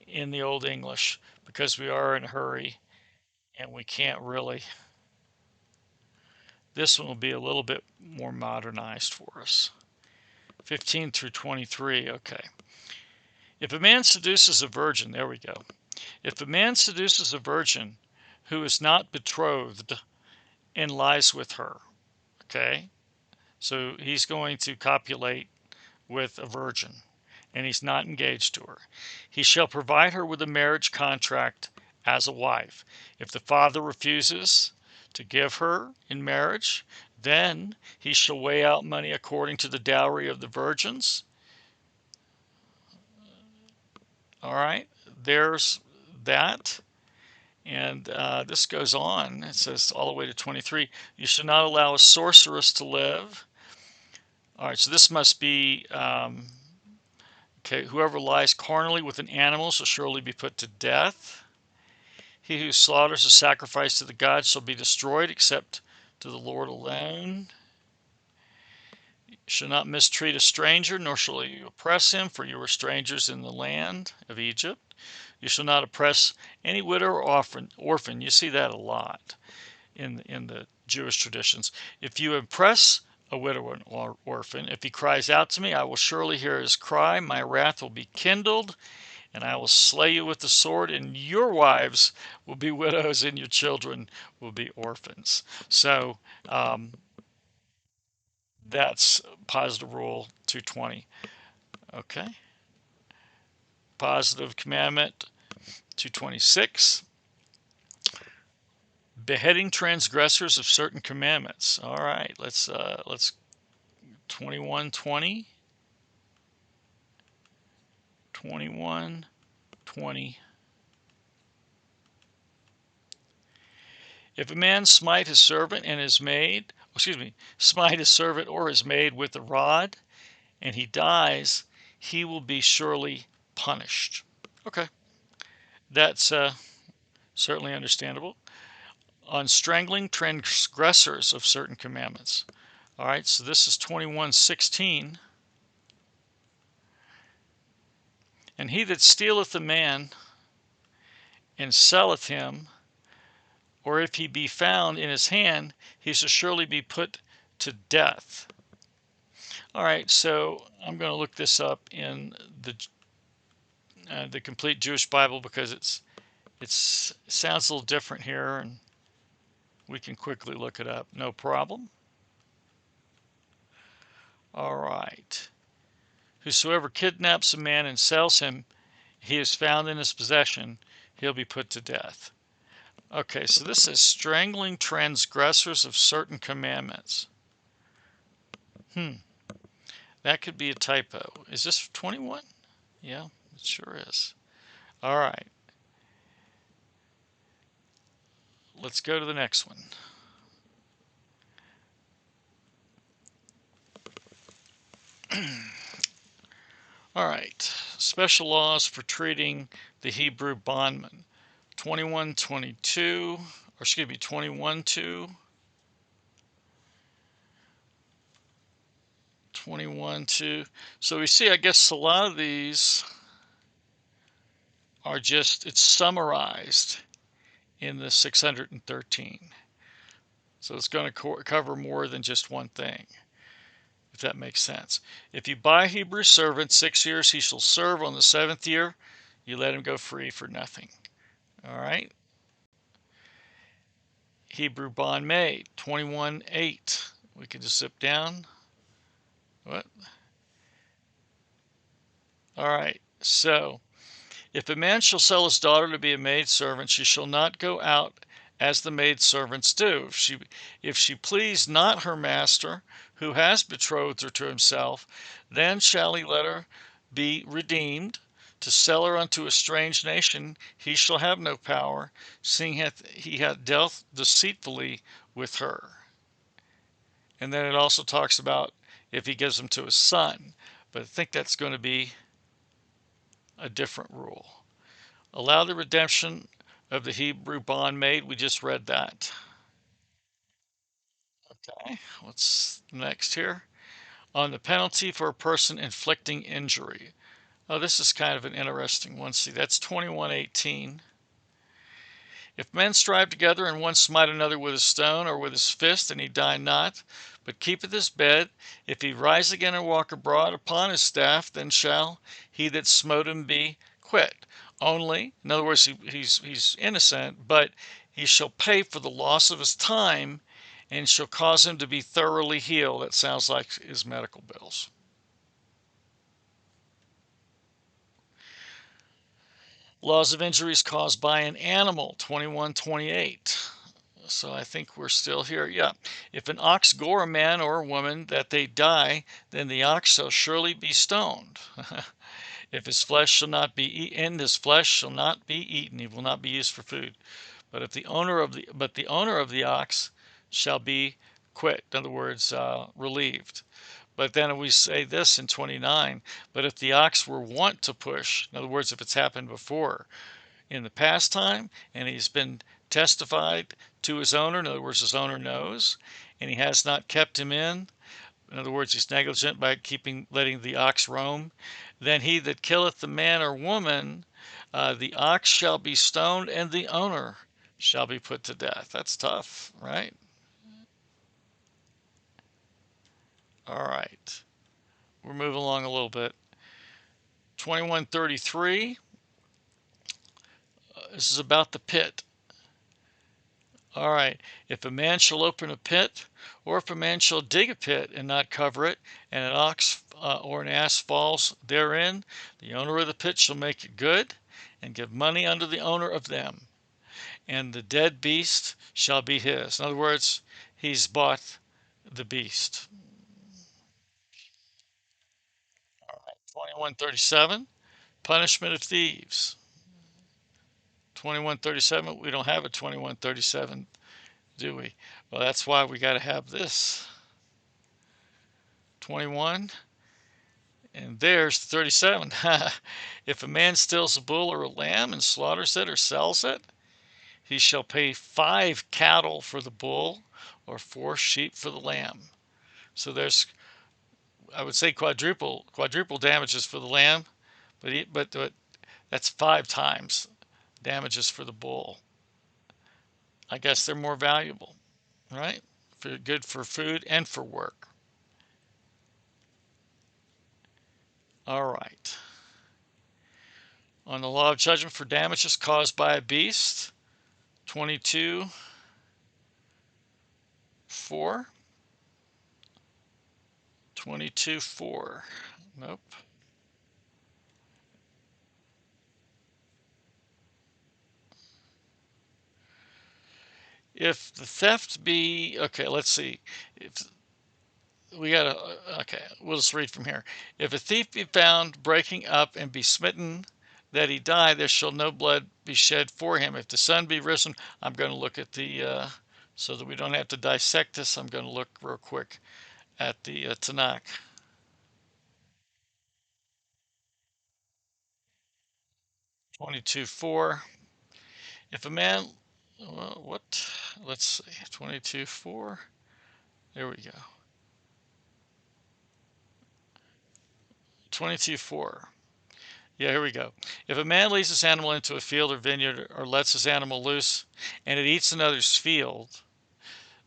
in the Old English because we are in a hurry and we can't really. This one will be a little bit more modernized for us. 15 through 23, okay. If a man seduces a virgin, there we go. If a man seduces a virgin who is not betrothed and lies with her, okay, so he's going to copulate with a virgin and he's not engaged to her, he shall provide her with a marriage contract as a wife. If the father refuses to give her in marriage, then he shall weigh out money according to the dowry of the virgins. All right, there's that. And this goes on. It says all the way to 23. You shall not allow a sorceress to live. All right, so this must be, okay, whoever lies carnally with an animal shall surely be put to death. He who slaughters a sacrifice to the gods shall be destroyed, except to the Lord alone. You shall not mistreat a stranger, nor shall you oppress him, for you are strangers in the land of Egypt. You shall not oppress any widow or orphan. You see that a lot in the Jewish traditions. If you oppress a widow or orphan, if he cries out to me, I will surely hear his cry. My wrath will be kindled, and I will slay you with the sword, and your wives will be widows, and your children will be orphans. So that's positive rule 220. Okay. Positive commandment 226. Beheading transgressors of certain commandments. All right, let's 21:20. 21:20. If a man smite his servant and his maid, smite his servant or his maid with a rod, and he dies, he will be surely punished. Okay, that's certainly understandable. On strangling transgressors of certain commandments. All right, so this is 21:16. And he that stealeth a man and selleth him, or if he be found in his hand, he shall surely be put to death. All right, so I'm going to look this up in the Complete Jewish Bible because it sounds a little different here, and we can quickly look it up. No problem. All right. Whosoever kidnaps a man and sells him, he is found in his possession, he'll be put to death. Okay, so this is strangling transgressors of certain commandments. That could be a typo. Is this 21? Yeah, it sure is. All right. Let's go to the next one. All right. Special laws for treating the Hebrew bondman. 21:22, or excuse me, 21:2. 21:2. So we see, I guess a lot of these are just, it's summarized in the 613. So it's going to cover more than just one thing, if that makes sense. If you buy a Hebrew servant, 6 years he shall serve. On the 7th year, you let him go free for nothing. All right. Hebrew bondmaid, 21:8. We can just zip down. What? All right. So, if a man shall sell his daughter to be a maidservant, she shall not go out as the maidservants do. If she please not her master, who has betrothed her to himself, then shall he let her be redeemed. To sell her unto a strange nation, he shall have no power, seeing he hath dealt deceitfully with her. And then it also talks about if he gives them to his son. But I think that's going to be a different rule. Allow the redemption of the Hebrew bondmaid. We just read that. Okay, what's next here? On the penalty for a person inflicting injury. Oh, this is kind of an interesting one. See, that's 21:18. If men strive together and one smite another with a stone or with his fist, and he die not, but keepeth his bed, if he rise again and walk abroad upon his staff, then shall he that smote him be quit. Only, in other words, he's innocent, but he shall pay for the loss of his time and shall cause him to be thoroughly healed. That sounds like his medical bills. Laws of injuries caused by an animal, 21:28. So I think we're still here. Yeah. If an ox gore a man or a woman that they die, then the ox shall surely be stoned. If his flesh shall not be eaten, his flesh shall not be eaten. He will not be used for food. But if the owner of the ox shall be quit. In other words, relieved. But then we say this in 29. But if the ox were wont to push, in other words, if it's happened before in the past time, and he's been testified to his owner, in other words, his owner knows, and he has not kept him in other words, he's negligent by letting the ox roam, then he that killeth the man or woman, the ox shall be stoned, and the owner shall be put to death. That's tough, right? All right. We're moving along a little bit. 21:33. This is about the pit. All right. If a man shall open a pit, or if a man shall dig a pit and not cover it, and an ox or an ass falls therein, the owner of the pit shall make it good, and give money unto the owner of them. And the dead beast shall be his. In other words, he's bought the beast. All right. 21:37. Punishment of thieves. 21:37. We don't have a 21:37, do we? Well, that's why we got to have this. 21, and there's 37. If a man steals a bull or a lamb and slaughters it or sells it, he shall pay 5 cattle for the bull or 4 sheep for the lamb. So there's, I would say, quadruple damages for the lamb, But that's 5 times damages for the bull. I guess they're more valuable, right? Good for food and for work. All right. On the law of judgment for damages caused by a beast, 22:4. 22:4. Nope. If the theft be, okay, let's see. If we got to, okay, we'll just read from here. If a thief be found breaking up and be smitten that he die, there shall no blood be shed for him. If the sun be risen, I'm going to look at the, so that we don't have to dissect this, I'm going to look real quick at the Tanakh. 22:4. If a man, well, what? Let's see. 22:4. There we go. 22:4. Yeah, here we go. If a man leads his animal into a field or vineyard or lets his animal loose and it eats another's field,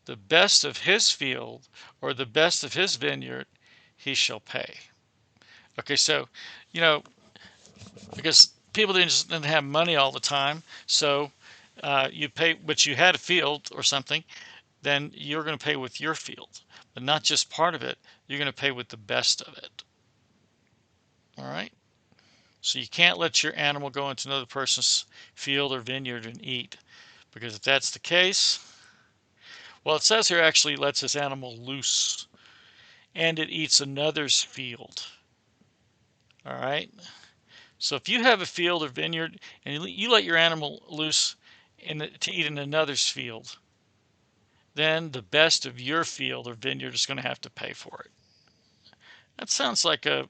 the best of his field or the best of his vineyard, he shall pay. Okay, so, you know, because people didn't have money all the time, so you pay, but you had a field or something, then you're going to pay with your field, but not just part of it. You're going to pay with the best of it. All right? So you can't let your animal go into another person's field or vineyard and eat, because if that's the case, well, it says here actually lets his animal loose and it eats another's field. All right? So if you have a field or vineyard and you let your animal loose to eat in another's field, then the best of your field or vineyard is going to have to pay for it. That sounds like a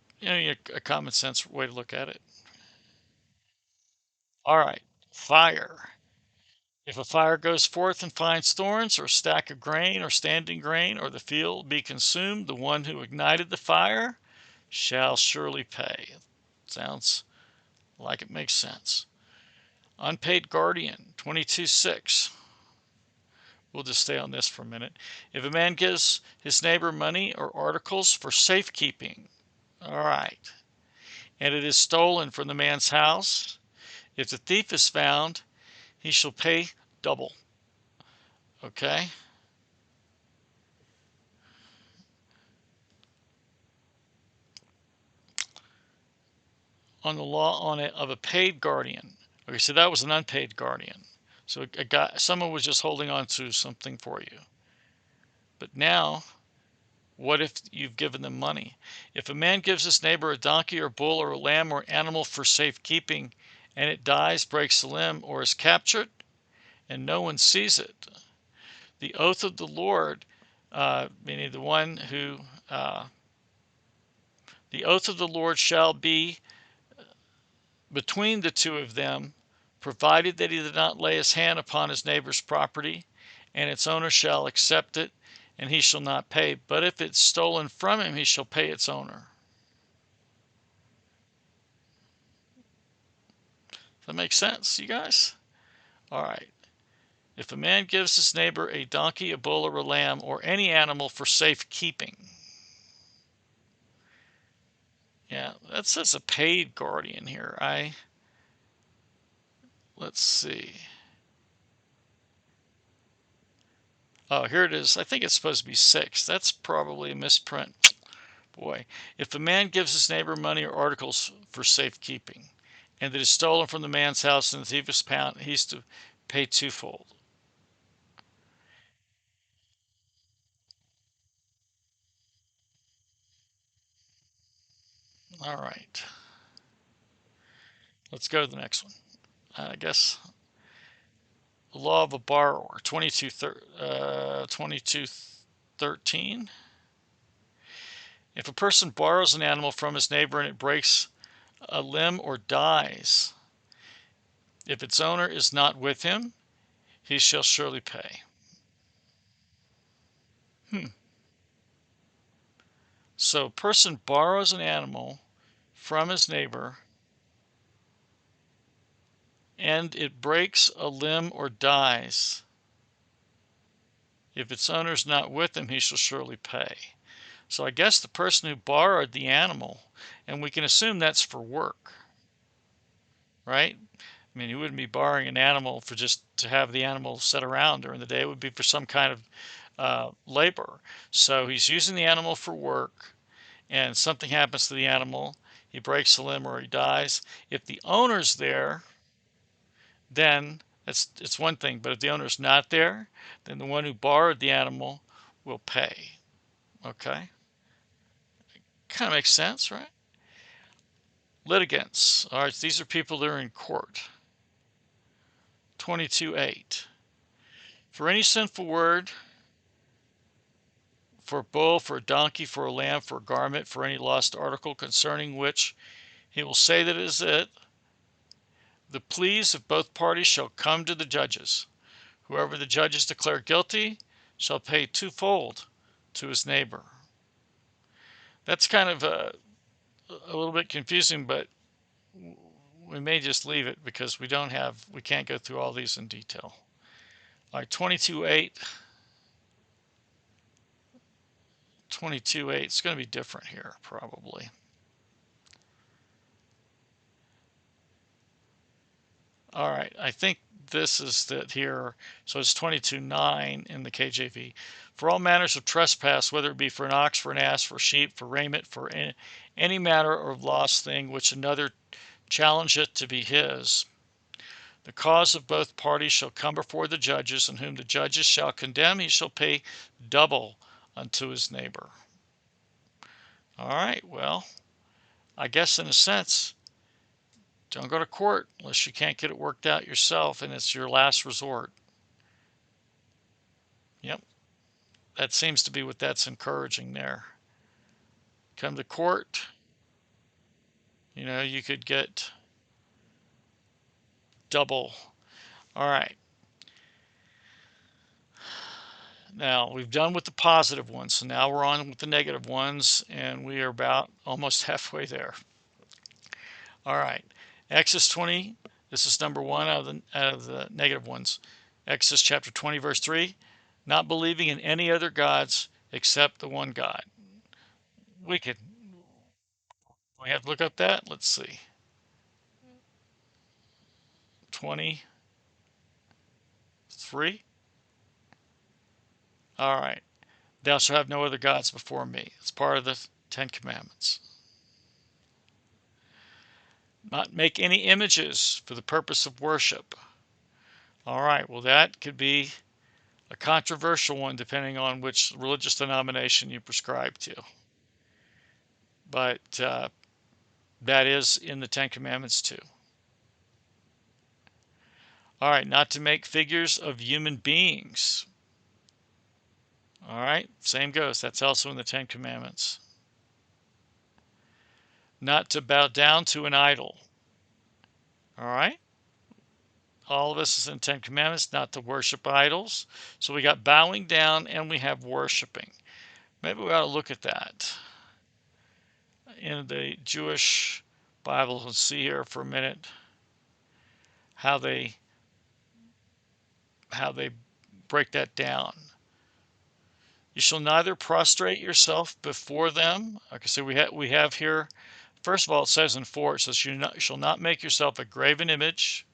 common sense way to look at it. All right, fire. If a fire goes forth and finds thorns, or a stack of grain, or standing grain, or the field be consumed, the one who ignited the fire shall surely pay. Sounds like it makes sense. Unpaid guardian, 22:6. We'll just stay on this for a minute. If a man gives his neighbor money or articles for safekeeping, all right, and it is stolen from the man's house, if the thief is found, he shall pay double. Okay? On the law of a paid guardian. Okay, so that was an unpaid guardian. So someone was just holding on to something for you. But now, what if you've given them money? If a man gives his neighbor a donkey or bull or a lamb or animal for safekeeping, and it dies, breaks a limb, or is captured, and no one sees it, the oath of the Lord, meaning the one who, the oath of the Lord shall be between the two of them, provided that he did not lay his hand upon his neighbor's property, and its owner shall accept it, and he shall not pay. But if it's stolen from him, he shall pay its owner. Does that make sense, you guys? All right. If a man gives his neighbor a donkey, a bull, or a lamb, or any animal for safekeeping, yeah, that says a paid guardian here. Let's see. Oh, here it is. I think it's supposed to be 6. That's probably a misprint. Boy, if a man gives his neighbor money or articles for safekeeping, and it is stolen from the man's house and the thief is found, he's to pay twofold. All right. Let's go to the next one. I guess the law of a borrower, 22:13. If a person borrows an animal from his neighbor and it breaks a limb or dies, if its owner is not with him, he shall surely pay. So a person borrows an animal from his neighbor and it breaks a limb or dies, if its owner is not with him, he shall surely pay. So I guess the person who borrowed the animal, and we can assume that's for work, right? I mean, he wouldn't be borrowing an animal for just to have the animal sit around during the day. It would be for some kind of labor. So he's using the animal for work, and something happens to the animal. He breaks a limb or he dies. If the owner's there, then it's one thing. But if the owner's not there, then the one who borrowed the animal will pay. Okay? Kind of makes sense, right? Litigants. All right, these are people that are in court. 22:8. For any sinful word, for a bull, for a donkey, for a lamb, for a garment, for any lost article concerning which he will say that it is it, the pleas of both parties shall come to the judges. Whoever the judges declare guilty shall pay twofold to his neighbor. That's kind of a little bit confusing, but we may just leave it because we can't go through all these in detail. All right, 22:8. 22:8. It's going to be different here, probably. All right, I think this is that here. So it's 22:9 in the KJV. For all manners of trespass, whether it be for an ox, for an ass, for sheep, for raiment, for any matter of lost thing which another challengeth to be his, the cause of both parties shall come before the judges, and whom the judges shall condemn, he shall pay double unto his neighbor. All right, well, I guess in a sense, don't go to court unless you can't get it worked out yourself and it's your last resort. Yep, that seems to be what that's encouraging there. Come to court, you could get double. All right. Now, we've done with the positive ones, so now we're on with the negative ones, and we are about almost halfway there. All right. Exodus 20, this is number one out of the negative ones. Exodus chapter 20, verse 3, not believing in any other gods except the one God. We have to look up that. Let's see. 23. All right. Thou shalt have no other gods before me. It's part of the Ten Commandments. Not make any images for the purpose of worship. All right. Well, that could be a controversial one depending on which religious denomination you prescribe to. But that is in the Ten Commandments too. All right. Not to make figures of human beings. All right. Same goes. That's also in the Ten Commandments. Not to bow down to an idol. All right. All of this is in Ten Commandments, not to worship idols. So we got bowing down and we have worshiping. Maybe we ought to look at that in the Jewish Bible. Let's see here for a minute how they break that down. You shall neither prostrate yourself before them. Okay, so we have here, first of all, it says in 4, it says, you shall not make yourself a graven image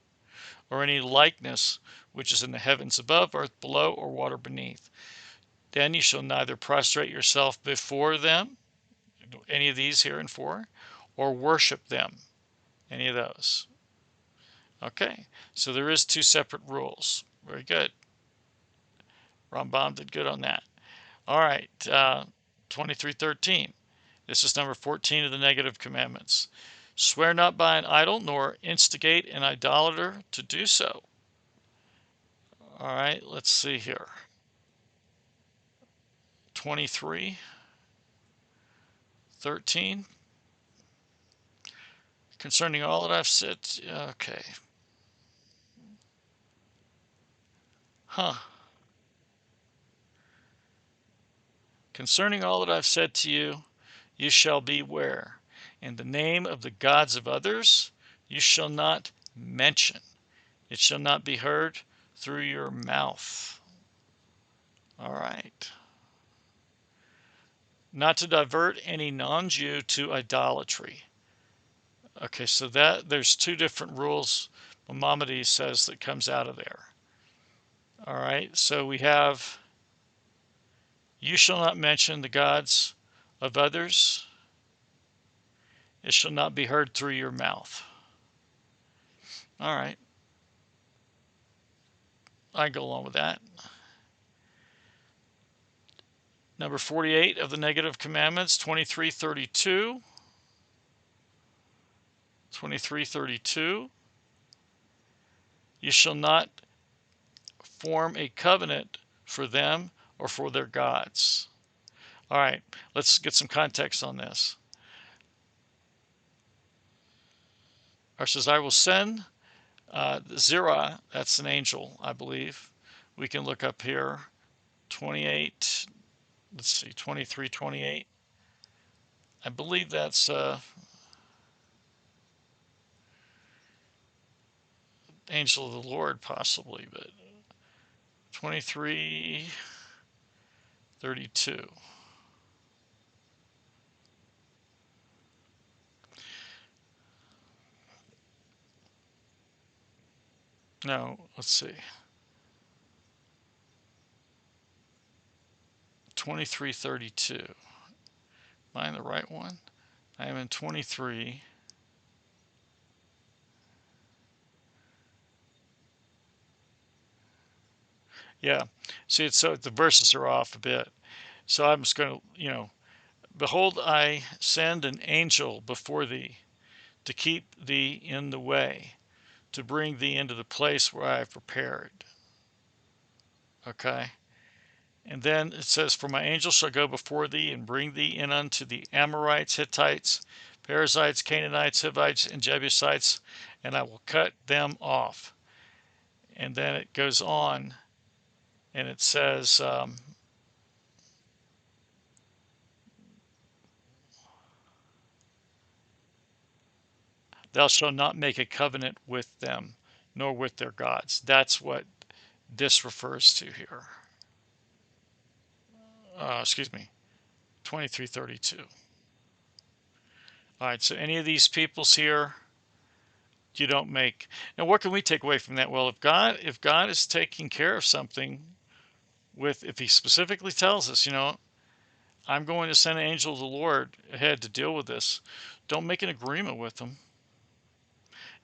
or any likeness which is in the heavens above, earth below, or water beneath. Then you shall neither prostrate yourself before them, any of these here in 4, or worship them, any of those. Okay, so there is 2 separate rules. Very good. RAMBAM did good on that. All right, 23:13. This is number 14 of the negative commandments. Swear not by an idol, nor instigate an idolater to do so. All right, let's see here. 23:13. Concerning all that I've said, okay. Concerning all that I've said to you, you shall beware. In the name of the gods of others, you shall not mention. It shall not be heard through your mouth. All right. Not to divert any non-Jew to idolatry. Okay, so that there's two different rules Maimonides says that comes out of there. All right, so we have, you shall not mention the gods of others. It shall not be heard through your mouth. All right, I go along with that. Number 48 of the negative commandments, 23:32. 23:32. You shall not form a covenant for them or for their gods. All right, let's get some context on this. It says, I will send Zerah, that's an angel, I believe. We can look up here, 28, let's see, 23:28. I believe that's angel of the Lord, possibly, but 23:32. No, let's see. 23:32. Am I in the right one? I am in 23. Yeah. See, so the verses are off a bit. So I'm just going to, behold, I send an angel before thee to keep thee in the way, to bring thee into the place where I have prepared. Okay. And then it says, for my angel shall go before thee and bring thee in unto the Amorites, Hittites, Perizzites, Canaanites, Hivites, and Jebusites, and I will cut them off. And then it goes on and it says, thou shalt not make a covenant with them, nor with their gods. That's what this refers to here. Excuse me, 23:32. All right, so any of these peoples here, you don't make. Now, what can we take away from that? Well, if God is taking care of something if he specifically tells us, I'm going to send an angel of the Lord ahead to deal with this, don't make an agreement with them.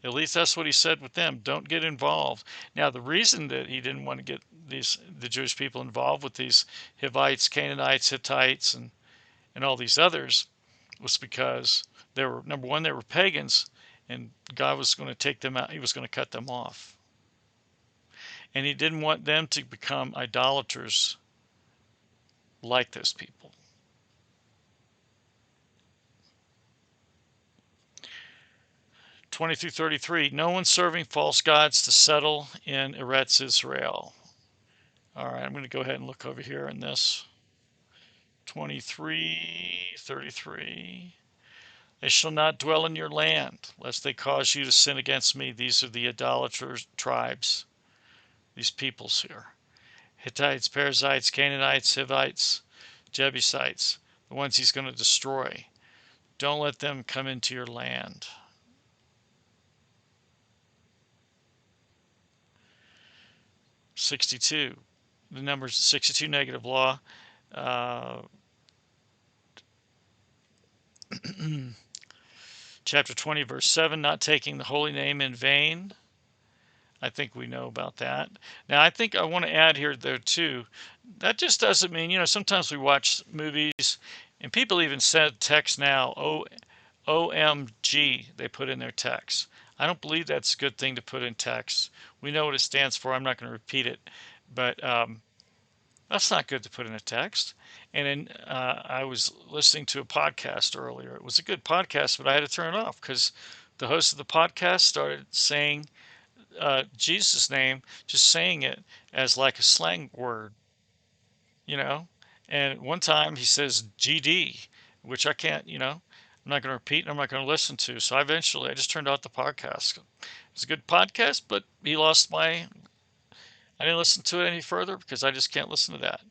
At least that's what he said with them. Don't get involved. Now, the reason that he didn't want to get the Jewish people involved with these Hivites, Canaanites, Hittites, and all these others was because they were, number one, they were pagans, and God was going to take them out. He was going to cut them off. And he didn't want them to become idolaters like those people. 20-33. No one serving false gods to settle in Eretz Israel. All right, I'm going to go ahead and look over here in this. 23:33. They shall not dwell in your land, lest they cause you to sin against me. These are the idolaters' tribes, these peoples here. Hittites, Perizzites, Canaanites, Hivites, Jebusites, the ones he's going to destroy. Don't let them come into your land. 62. The numbers 62 negative law. Chapter 20, verse 7, not taking the holy name in vain. I think we know about that. Now, I think I want to add here, though, too, that just doesn't mean, sometimes we watch movies and people even send text now, OMG, they put in their text. I don't believe that's a good thing to put in text. We know what it stands for. I'm not going to repeat it, but that's not good to put in a text. And then I was listening to a podcast earlier. It was a good podcast, but I had to turn it off because the host of the podcast started saying Jesus' name, just saying it as like a slang word, you know. And one time he says GD, which I can't, I'm not going to repeat and I'm not going to listen to. So I just turned out the podcast. It's a good podcast, but I didn't listen to it any further because I just can't listen to that.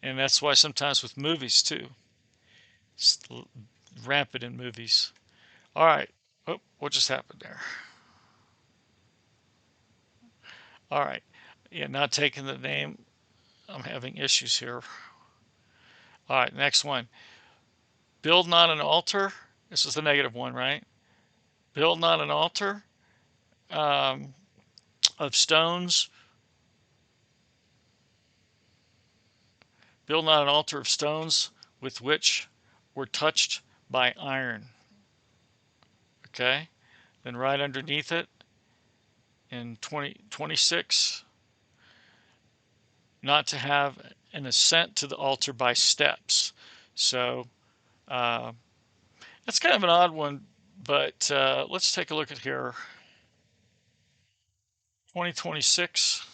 And that's why sometimes with movies too, it's rampant in movies. All right. Oh, what just happened there? All right. Yeah, not taking the name. I'm having issues here. All right, next one. Build not an altar. This is the negative one, right? Build not an altar um, of stones. Build not an altar of stones with which were touched by iron. Okay? Then right underneath it in 2026, not to have an ascent to the altar by steps. So uh, that's kind of an odd one, but let's take a look at here. 2026,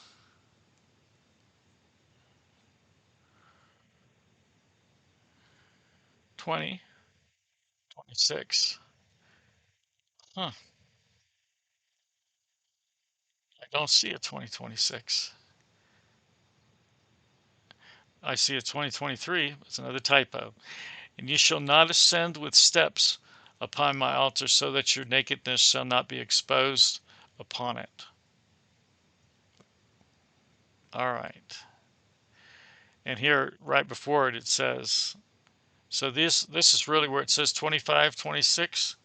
2026. Huh, I don't see a 2026. I see a 2023. It's another typo. And you shall not ascend with steps upon my altar, so that your nakedness shall not be exposed upon it. All right. And here, right before it, it says, so this is really where it says 25, 26.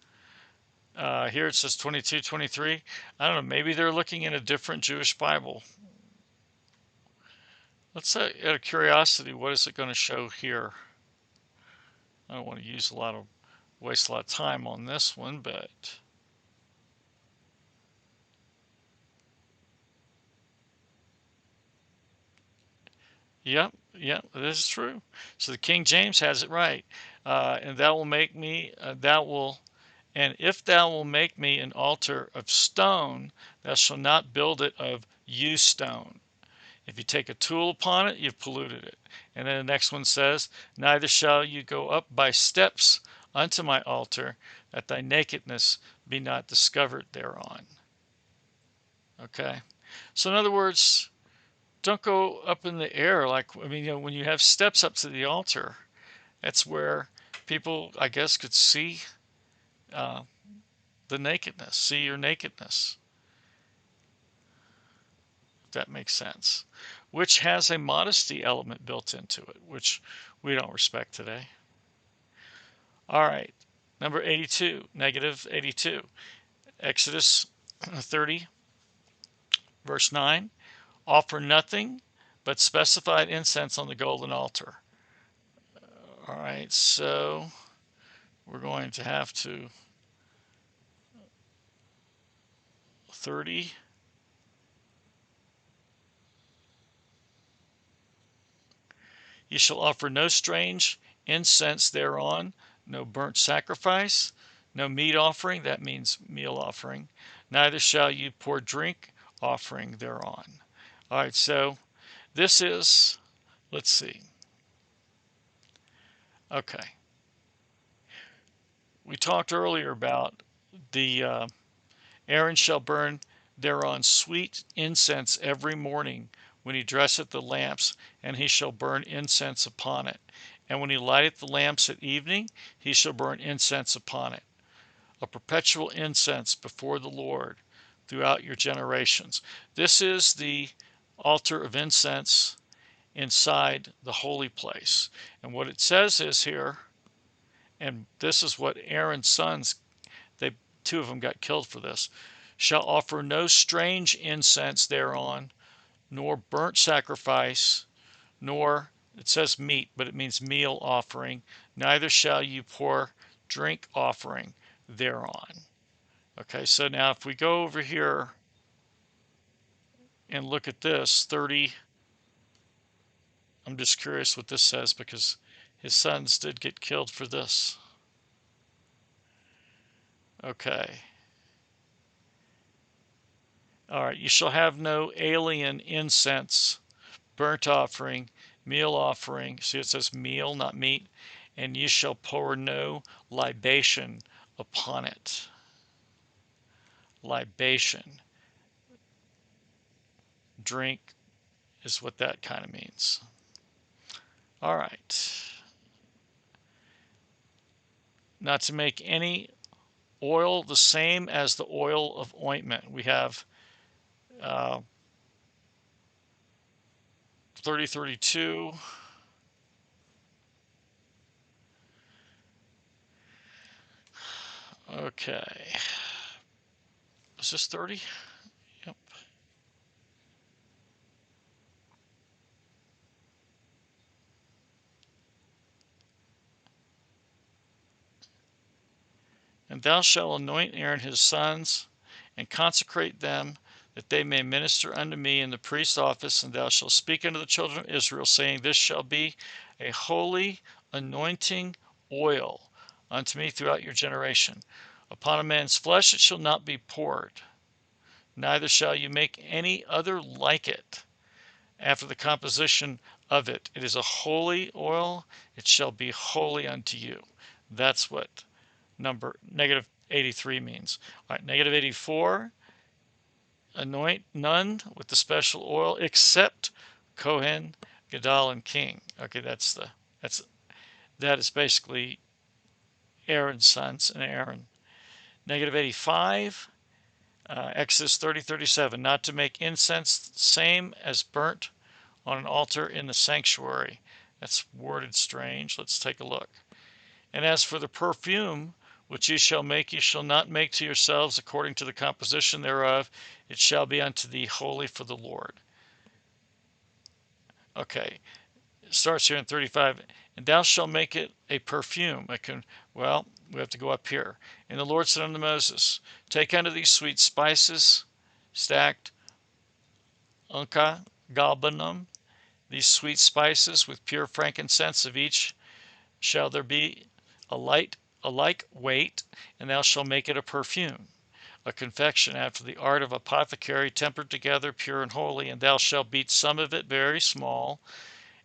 Here it says 22, 23. I don't know, maybe they're looking in a different Jewish Bible. Let's say, out of curiosity, what is it going to show here? I don't want to waste a lot of time on this one, but yep, yep, this is true. So the King James has it right. And thou will make me, and if thou will make me an altar of stone, thou shalt not build it of used stone. If you take a tool upon it, you've polluted it. And then the next one says, neither shall you go up by steps unto my altar, that thy nakedness be not discovered thereon. Okay? So in other words, don't go up in the air when you have steps up to the altar, that's where people, I guess, could see uh, the nakedness, see your nakedness. If that makes sense. Which has a modesty element built into it, which we don't respect today. All right, number 82, negative 82. Exodus 30, verse 9. Offer nothing but specified incense on the golden altar. All right, so we're going to have to 30. You shall offer no strange incense thereon, no burnt sacrifice, no meat offering, that means meal offering, neither shall you pour drink offering thereon. All right, so this is, let's see. Okay. We talked earlier about the Aaron shall burn thereon sweet incense every morning when he dresseth the lamps, and he shall burn incense upon it. And when he lighteth the lamps at evening, he shall burn incense upon it. A perpetual incense before the Lord throughout your generations. This is the altar of incense inside the holy place. And what it says is here, and this is what Aaron's sons, they two of them got killed for this, shall offer no strange incense thereon, nor burnt sacrifice, nor, it says meat, but it means meal offering, neither shall you pour drink offering thereon. Okay, so now if we go over here and look at this, 30, I'm just curious what this says because his sons did get killed for this. Okay. All right, you shall have no alien incense, burnt offering, meal offering. See, it says meal, not meat. and ye shall pour no libation upon it. Libation, drink, is what that kind of means. All right. Not to make any oil the same as the oil of ointment. We have 30:32. Okay. Is this 30? Yep. And thou shalt anoint Aaron his sons, and consecrate them, that they may minister unto me in the priest's office. And thou shalt speak unto the children of Israel, saying, This shall be a holy anointing oil unto me throughout your generation. Upon a man's flesh it shall not be poured, neither shall you make any other like it after the composition of it. It is a holy oil, it shall be holy unto you. That's what negative 83 means. All right, negative 84, anoint none with the special oil except Kohen, Gadol, and King. Okay, that is basically Aaron's sons and Aaron. Negative 85, Exodus 30:37, not to make incense same as burnt on an altar in the sanctuary. That's worded strange. Let's take a look. And as for the perfume which ye shall make, ye shall not make to yourselves according to the composition thereof. It shall be unto thee holy for the Lord. Okay, it starts here in 35. And thou shalt make it a perfume. We have to go up here. And the Lord said unto Moses, Take unto these sweet spices, stacked, unca, galbanum, these sweet spices with pure frankincense, of each shall there be a like weight, and thou shalt make it a perfume, a confection after the art of apothecary, tempered together, pure and holy. And thou shalt beat some of it very small,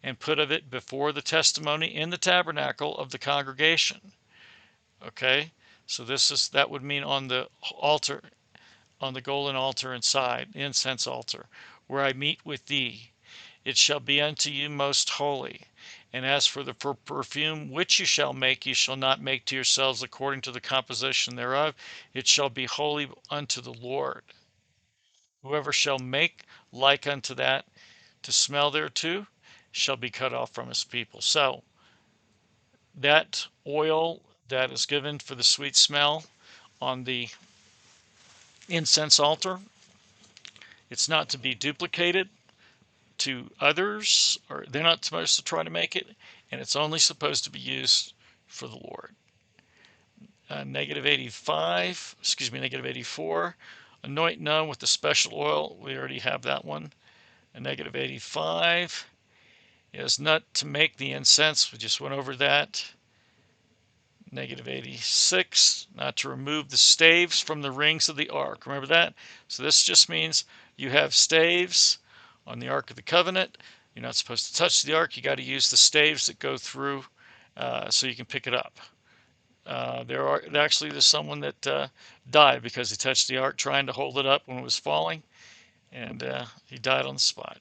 and put of it before the testimony in the tabernacle of the congregation. Okay, so that would mean on the altar, on the golden altar inside, the incense altar, where I meet with thee. It shall be unto you most holy. And as for the perfume which you shall make, you shall not make to yourselves according to the composition thereof. It shall be holy unto the Lord. Whoever shall make like unto that to smell thereto shall be cut off from his people. So that oil that is given for the sweet smell on the incense altar, it's not to be duplicated to others, or they're not supposed to try to make it, and it's only supposed to be used for the Lord. Negative 84, anoint none with the special oil. We already have that one. And negative 85 is not to make the incense. We just went over that. Negative 86, not to remove the staves from the rings of the ark. Remember that? So this just means you have staves on the Ark of the Covenant. You're not supposed to touch the ark. You got to use the staves that go through so you can pick it up. There's someone that died because he touched the ark trying to hold it up when it was falling, and he died on the spot.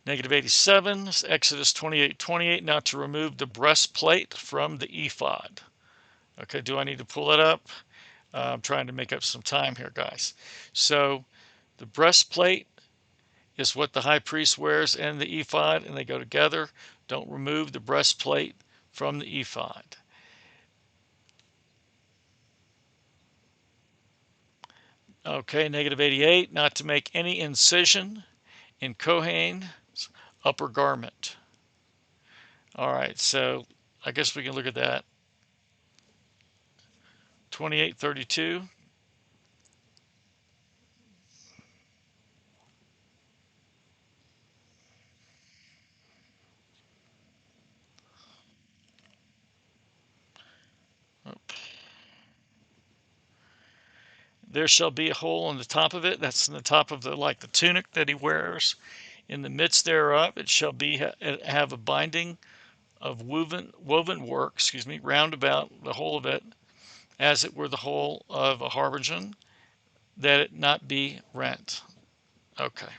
Negative 87, Exodus 28:28, not to remove the breastplate from the ephod. Okay, do I need to pull it up? I'm trying to make up some time here, guys. So the breastplate is what the high priest wears and the ephod, and they go together. Don't remove the breastplate from the ephod. Okay, negative 88, not to make any incision in Kohen's upper garment. All right, so I guess we can look at that. 28:32. There shall be a hole on the top of it. That's in the top of the tunic that he wears, In the midst thereof it shall be have a binding of woven work, round about the whole of it, as it were the whole of a habergeon, that it not be rent. Okay.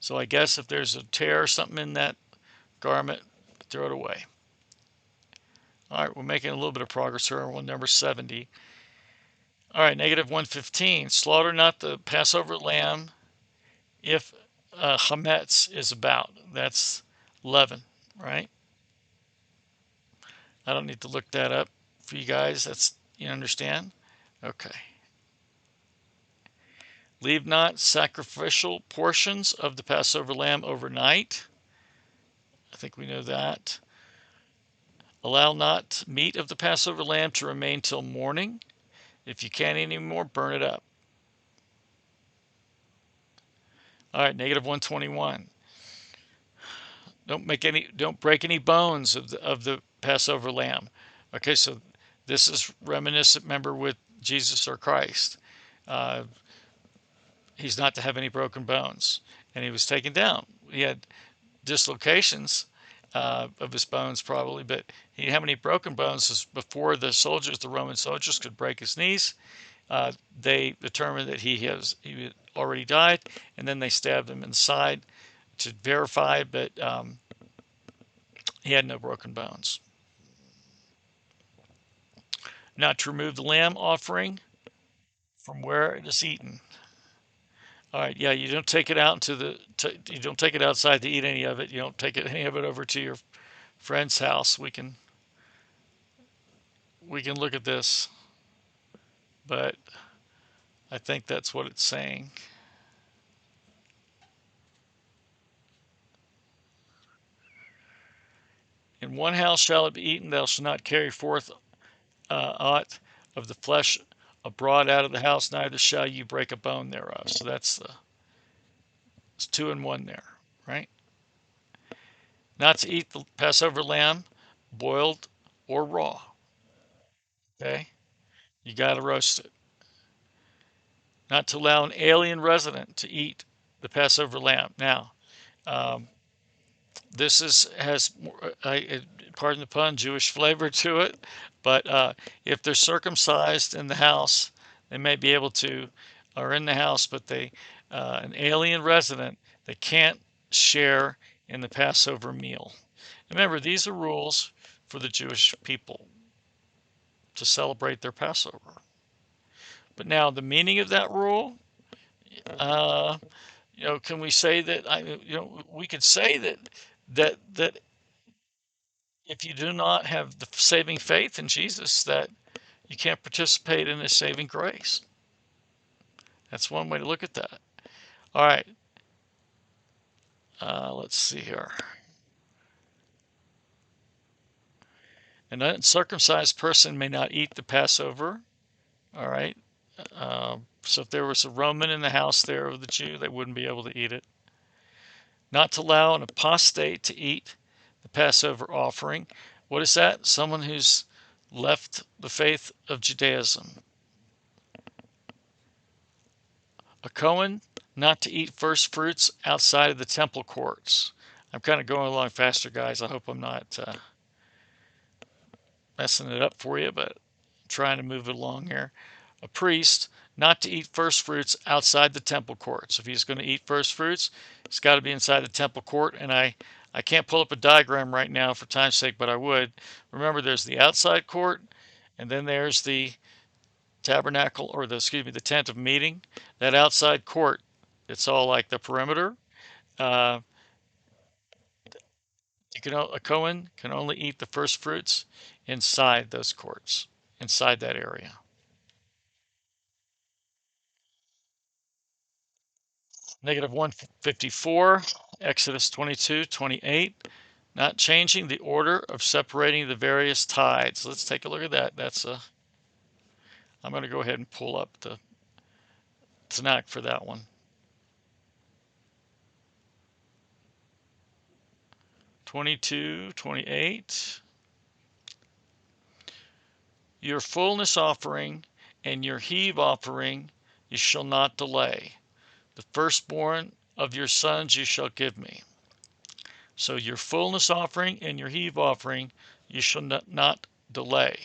So I guess if there's a tear or something in that garment, throw it away. All right, we're making a little bit of progress here on number 70. All right, negative 115. Slaughter not the Passover lamb if chametz is about. That's leaven, right? I don't need to look that up for you guys. That's, you understand? Okay. Leave not sacrificial portions of the Passover lamb overnight. I think we know that. Allow not meat of the Passover lamb to remain till morning. If you can't eat anymore, burn it up. All right, negative 121. Don't break any bones of the Passover lamb. Okay, so this is reminiscent, remember, with Jesus or Christ. Uh, he's not to have any broken bones. And he was taken down. He had dislocations of his bones probably, but he didn't have any broken bones. Before the Roman soldiers could break his knees, they determined that he had already died, and then they stabbed him in the side to verify, but he had no broken bones. Not to remove the lamb offering from where it is eaten. All right, yeah, you don't take it out you don't take it outside to eat any of it. You don't take any of it over to your friend's house. We can look at this, but I think that's what it's saying. In one house shall it be eaten. Thou shalt not carry forth aught of the flesh abroad out of the house, neither shall you break a bone thereof. So it's 2 and 1 there, right? Not to eat the Passover lamb boiled or raw. Okay? You got to roast it. Not to allow an alien resident to eat the Passover lamb. Now, this has, pardon the pun, Jewish flavor to it. But if they're circumcised in the house, they may be able to, or in the house, but an alien resident, they can't share in the Passover meal. Remember, these are rules for the Jewish people to celebrate their Passover. But now the meaning of that rule, can we say that? We could say that if you do not have the saving faith in Jesus, that you can't participate in His saving grace. That's one way to look at that. All right. Let's see here. An uncircumcised person may not eat the Passover. All right. So if there was a Roman in the house there of the Jew, they wouldn't be able to eat it. Not to allow an apostate to eat the Passover offering. What is that? Someone who's left the faith of Judaism. A Cohen not to eat first fruits outside of the temple courts. I'm kind of going along faster, guys. I hope I'm not messing it up for you, but I'm trying to move it along here. A priest not to eat first fruits outside the temple courts. If he's going to eat first fruits, it's got to be inside the temple court. And I can't pull up a diagram right now for time's sake, but I would. Remember, there's the outside court, and then there's the tabernacle, or the tent of meeting. That outside court, it's all like the perimeter. A Cohen can only eat the first fruits inside those courts, inside that area. Negative 154, Exodus 22:28, not changing the order of separating the various tithes. Let's take a look at that. I'm going to go ahead and pull up the Tanakh for that one. 22:28. Your fullness offering and your heave offering you shall not delay. The firstborn of your sons you shall give me. So your fullness offering and your heave offering you shall not delay.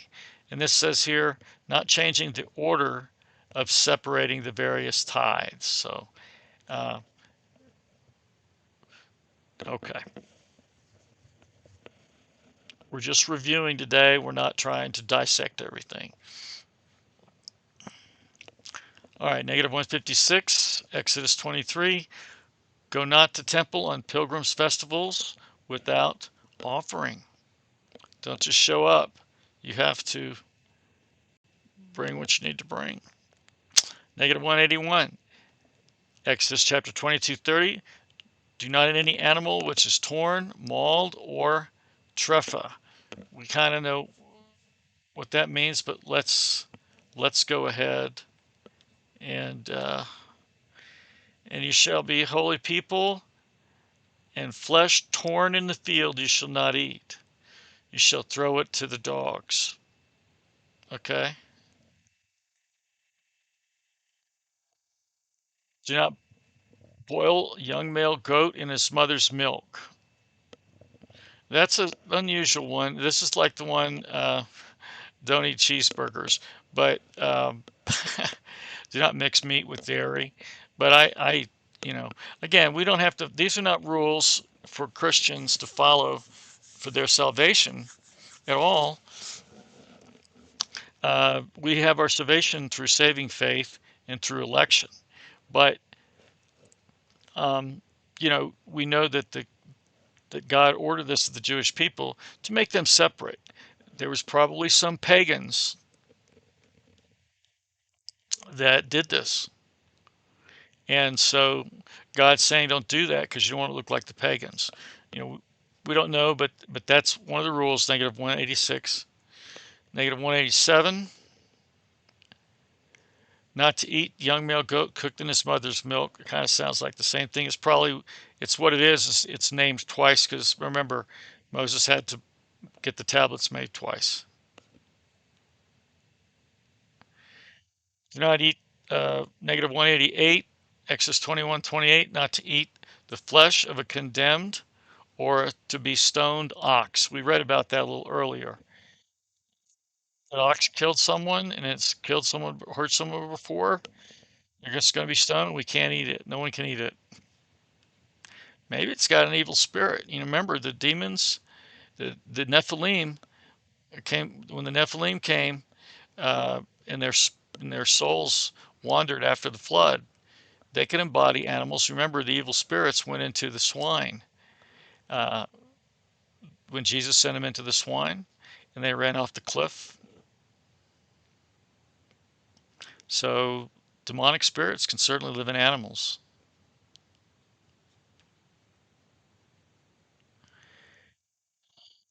And this says here, not changing the order of separating the various tithes. So, okay. We're just reviewing today. We're not trying to dissect everything. All right, negative 156, Exodus 23. Go not to temple on pilgrims' festivals without offering. Don't just show up. You have to bring what you need to bring. Negative 181, Exodus chapter 22:30. Do not eat any animal which is torn, mauled, or treifa. We kind of know what that means, but let's go ahead and you shall be a holy people, and flesh torn in the field you shall not eat. You shall throw it to the dogs. Okay? Do not boil young male goat in his mother's milk. That's an unusual one. This is like the one, don't eat cheeseburgers, but do not mix meat with dairy. But again, we don't have to, these are not rules for Christians to follow for their salvation at all. We have our salvation through saving faith and through election. But, we know that God ordered this to the Jewish people to make them separate. There was probably some pagans that did this. And so God's saying, don't do that because you don't want to look like the pagans. We don't know, but that's one of the rules. Negative 186. Negative 187. Not to eat young male goat cooked in his mother's milk. It kind of sounds like the same thing. It's what it is. It's named twice because remember, Moses had to get the tablets made twice. Do not eat, negative 188, Exodus 21:28, not to eat the flesh of a condemned or to be stoned ox. We read about that a little earlier. An ox killed someone and it's killed someone, hurt someone before. You're just going to be stoned. We can't eat it. No one can eat it. Maybe it's got an evil spirit. Remember the demons, the Nephilim came when the Nephilim came, and their souls wandered after the flood. They could embody animals. Remember, the evil spirits went into the swine when Jesus sent them into the swine, and they ran off the cliff. So demonic spirits can certainly live in animals.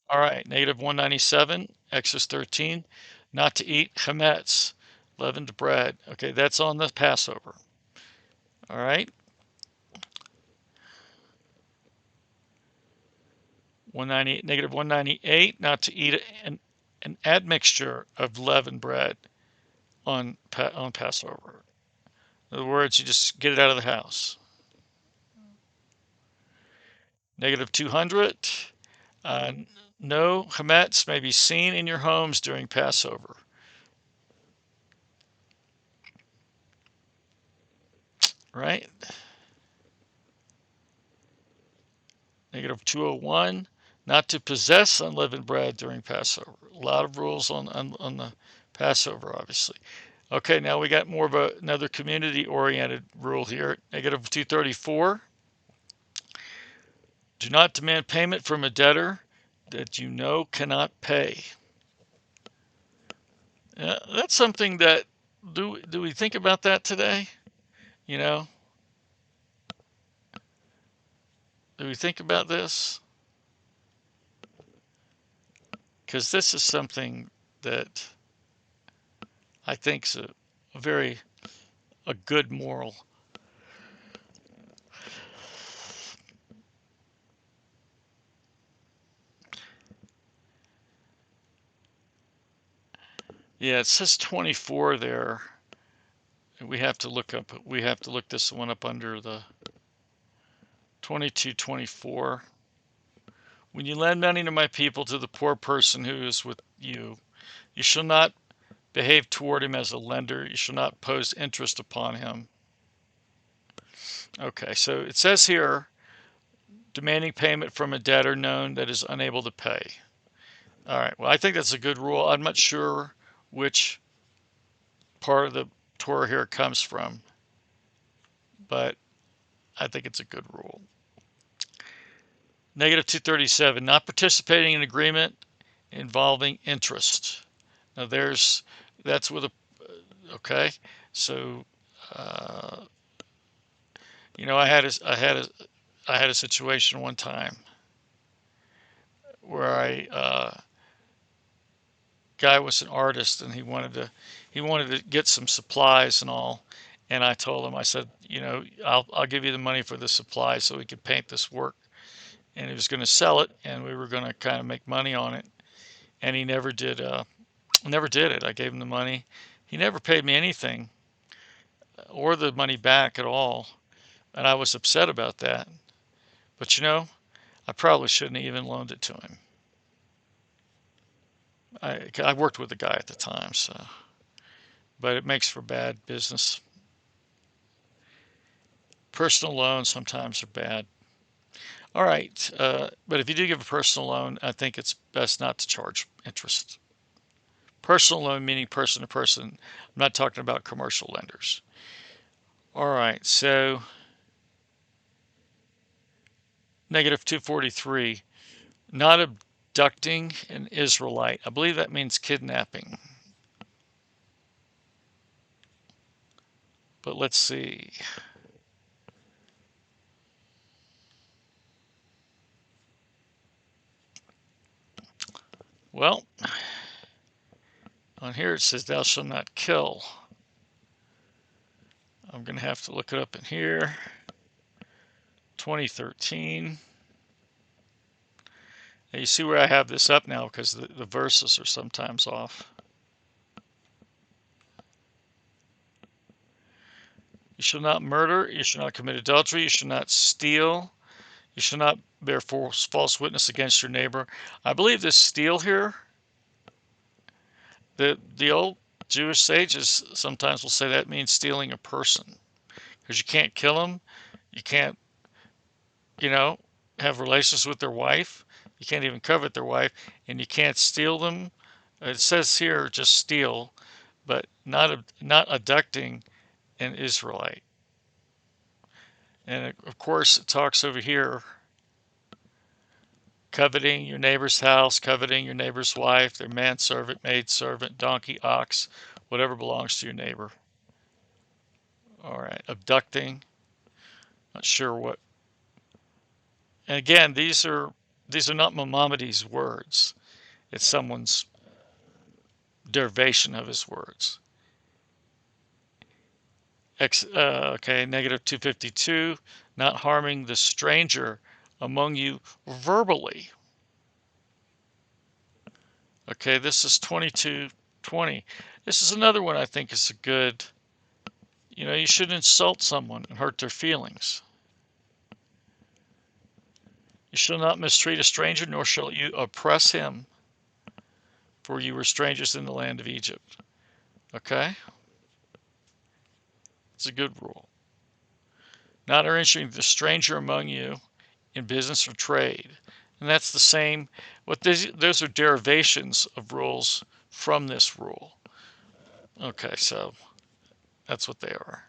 All right, negative 197, Exodus 13, not to eat chametz, leavened bread. Okay, that's on the Passover. All right. 198, negative 198, not to eat an admixture of leavened bread on Passover. In other words, you just get it out of the house. Negative 200, no chametz may be seen in your homes during Passover. Right? Negative 201, not to possess unleavened bread during Passover. A lot of rules on the Passover, obviously. Okay, now we got more of another community-oriented rule here. Negative 234, do not demand payment from a debtor that you know cannot pay. That's something that, do we think about that today? Do we think about this? Because this is something that I think is a good moral. Yeah, it says 24 there. We have to look this one up under the 22:24. When you lend money to my people, to the poor person who is with you, you shall not behave toward him as a lender. You shall not impose interest upon him. Okay, so it says here, demanding payment from a debtor known that is unable to pay. All right, well, I think that's a good rule. I'm not sure which part of the Torah here it comes from, but I think it's a good rule. Negative 237, not participating in agreement involving interest. Now that's with a, okay, so, I had a situation one time where guy was an artist and he wanted to get some supplies and all, and I told him, I said, I'll give you the money for the supplies so we could paint this work, and he was going to sell it, and we were going to kind of make money on it, and he never did it. I gave him the money. He never paid me anything or the money back at all, and I was upset about that. But I probably shouldn't have even loaned it to him. I worked with the guy at the time, so, but it makes for bad business. Personal loans sometimes are bad. All right, but if you do give a personal loan, I think it's best not to charge interest. Personal loan meaning person to person. I'm not talking about commercial lenders. All right, so negative 243, not abducting an Israelite. I believe that means kidnapping. But let's see. Well, on here it says thou shalt not kill. I'm going to have to look it up in here. 2013. Now you see where I have this up now because the verses are sometimes off. You shall not murder, you shall not commit adultery, you shall not steal, you shall not bear false witness against your neighbor. I believe this steal here, the old Jewish sages sometimes will say that means stealing a person, because you can't kill them, you can't, have relations with their wife, you can't even covet their wife, and you can't steal them. It says here just steal, but not abducting an Israelite. And of course, it talks over here, coveting your neighbor's house, coveting your neighbor's wife, their manservant, maidservant, donkey, ox, whatever belongs to your neighbor. All right, abducting, not sure what. And again, these are not Maimonides' words. It's someone's derivation of his words. Okay, negative 252, not harming the stranger among you verbally. Okay, this is 22:20. This is another one I think is a good, you shouldn't insult someone and hurt their feelings. You shall not mistreat a stranger, nor shall you oppress him, for you were strangers in the land of Egypt. Okay? It's a good rule. Not entering the stranger among you in business or trade. And that's the same. Those are derivations of rules from this rule. Okay, so that's what they are.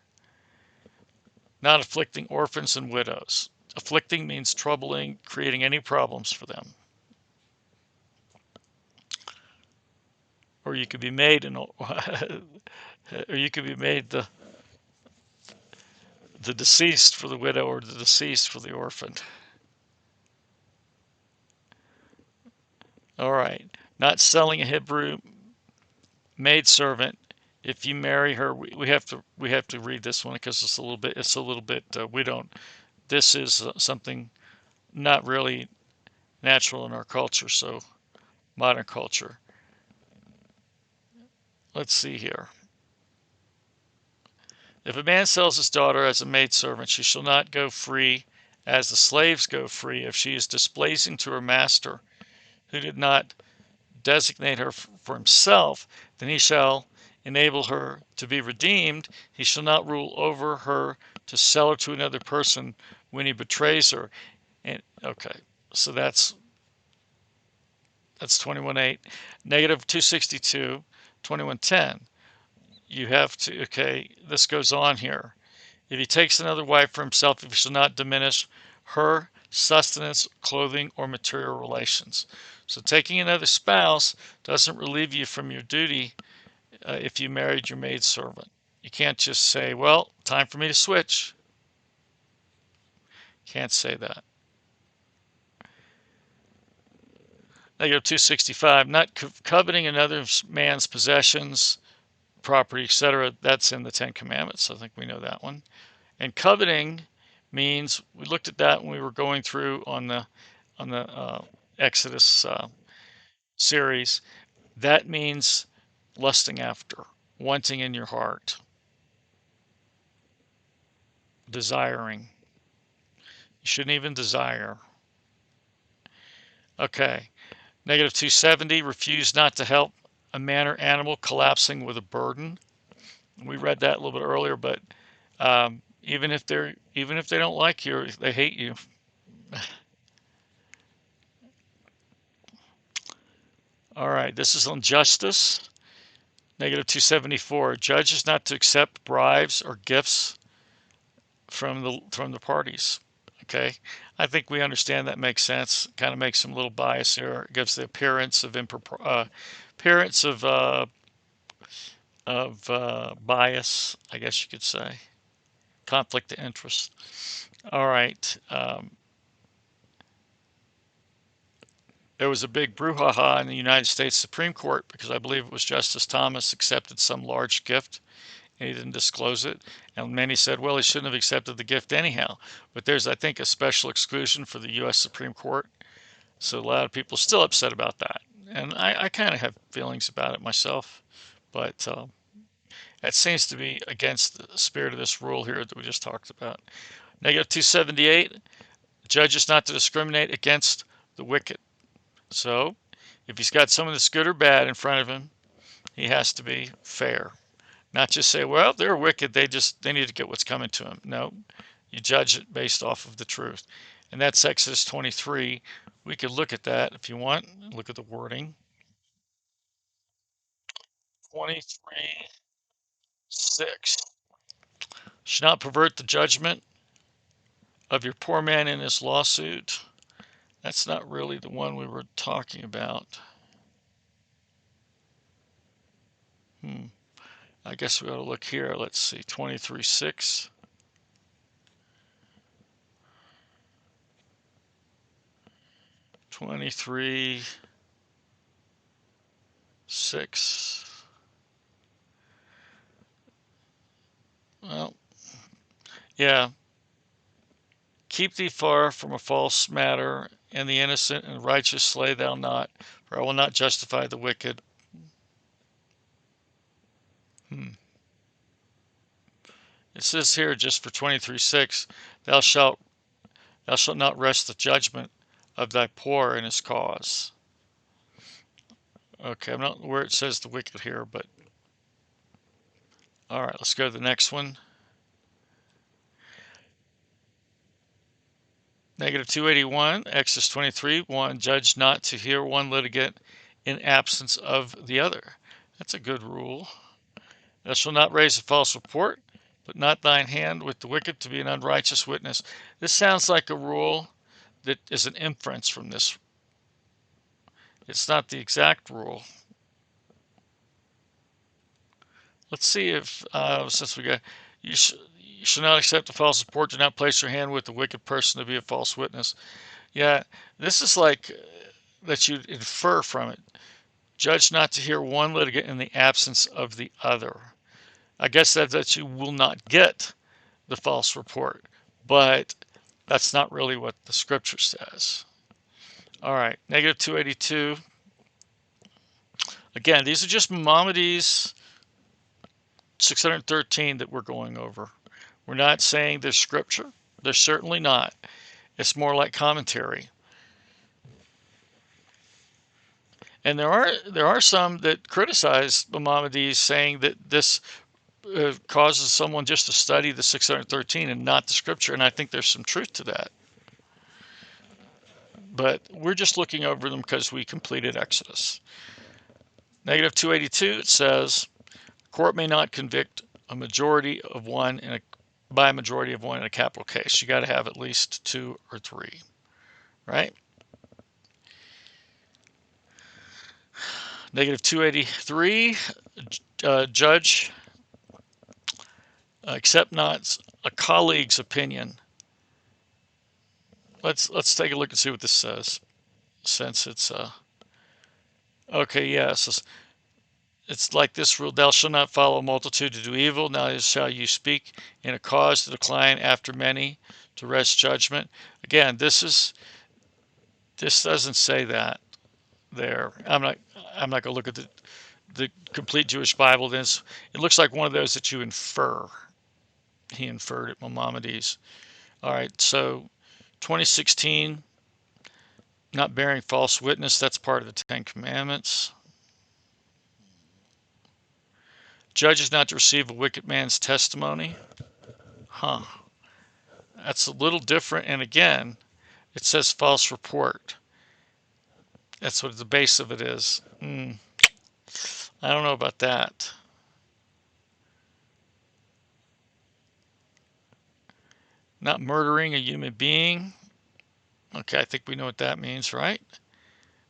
Not afflicting orphans and widows. Afflicting means troubling, creating any problems for them. Or you could be made the deceased for the widow or the deceased for the orphan. All right. Not selling a Hebrew maidservant. If you marry her, we have to read this one because it's a little bit this is something not really natural in our culture, so modern culture. Let's see here. If a man sells his daughter as a maidservant, she shall not go free as the slaves go free. If she is displeasing to her master, who did not designate her for himself, then he shall enable her to be redeemed. He shall not rule over her to sell her to another person when he betrays her. And okay, so that's 21:8. Negative 262, 21:10. You have to, okay, this goes on here. If he takes another wife for himself, he shall not diminish her sustenance, clothing, or material relations. So taking another spouse doesn't relieve you from your duty if you married your maidservant. You can't just say, well, time for me to switch. Can't say that. Negative 265, not coveting another man's possessions, property, etc. That's in the Ten Commandments. I think we know that one. And coveting means, we looked at that when we were going through on the Exodus series. That means lusting after, wanting in your heart, desiring. You shouldn't even desire. Okay. Negative 270, refuse not to help a man or animal collapsing with a burden. We read that a little bit earlier, but even if they don't like you, they hate you. All right, this is on justice. Negative 274, judges not to accept bribes or gifts from the parties. Okay, I think we understand that makes sense. Kind of makes some little bias here. It gives the appearance of bias, I guess you could say, conflict of interest. All right. There was a big brouhaha in the United States Supreme Court because I believe it was Justice Thomas accepted some large gift and he didn't disclose it. And many said, well, he shouldn't have accepted the gift anyhow. But there's, I think, a special exclusion for the U.S. Supreme Court. So a lot of people are still upset about that. And I kind of have feelings about it myself. But that seems to be against the spirit of this rule here that we just talked about. Negative 278, judges not to discriminate against the wicked. So if he's got someone that's good or bad in front of him, he has to be fair. Not just say, well, they're wicked, they need to get what's coming to them. No, you judge it based off of the truth. And that's Exodus 23. We could look at that if you want. Look at the wording. 23:6. Should not pervert the judgment of your poor man in his lawsuit. That's not really the one we were talking about. I guess we ought to look here. Let's see, 23:6. 23:6. Well, yeah. Keep thee far from a false matter, and the innocent and righteous slay thou not, for I will not justify the wicked. It says here just for 23:6, thou shalt not wrest the judgment of thy poor in his cause. Okay, I'm not where it says the wicked here, but all right, let's go to the next one. Negative 281, Exodus 23:1, judge not to hear one litigant in absence of the other. That's a good rule. Thou shalt not raise a false report, but not thine hand with the wicked to be an unrighteous witness. This sounds like a rule that is an inference from this. It's not the exact rule. Let's see if, since we got, you should not accept a false report, do not place your hand with the wicked person to be a false witness. Yeah, this is like that you infer from it. Judge not to hear one litigant in the absence of the other. I guess that you will not get the false report, but that's not really what the scripture says. All right, negative 282. Again, these are just Maimonides 613 that we're going over. We're not saying there's scripture. There's certainly not. It's more like commentary. And there are some that criticize Maimonides, saying that this causes someone just to study the 613 and not the scripture, and I think there's some truth to that. But we're just looking over them because we completed Exodus. Negative 282, it says, court may not convict a majority of one by a majority of one in a capital case. You got to have at least 2 or 3, right? Negative 283, judge accept not a colleague's opinion. Let's take a look and see what this says. Since it's okay, yes, it's like this rule: thou shalt not follow a multitude to do evil. Neither shall you speak in a cause to decline after many to rest judgment. Again, this doesn't say that there. I'm not going to look at the complete Jewish Bible. It looks like one of those that you infer. He inferred it, Maimonides. All right, so 2016, not bearing false witness, that's part of the Ten Commandments. Judges not to receive a wicked man's testimony. That's a little different. And again, it says false report. That's what the base of it is. I don't know about that. Not murdering a human being. Okay, I think we know what that means, right?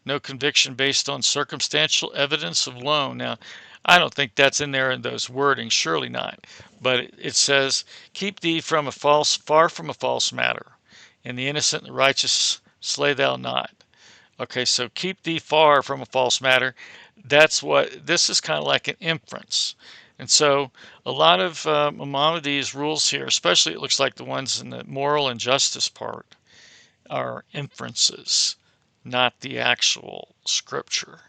No conviction based on circumstantial evidence alone. Now, I don't think that's in there in those wordings, surely not. But it says, keep thee far from a false matter, and the innocent and the righteous slay thou not. Okay, so keep thee far from a false matter. That's what this is, kind of like an inference. And so a lot of Maimonides' rules here, especially it looks like the ones in the moral and justice part, are inferences, not the actual scripture.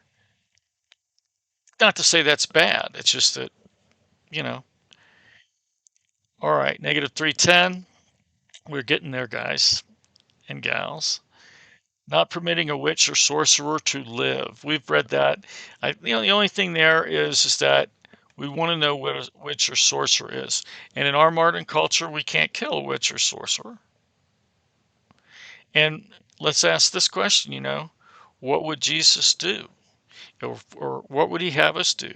Not to say that's bad. It's just that, you know. All right, negative 310. We're getting there, guys and gals. Not permitting a witch or sorcerer to live. We've read that. The only thing there is that we want to know what a witch or sorcerer is. And in our modern culture, we can't kill a witch or sorcerer. And let's ask this question, what would Jesus do? Or what would he have us do?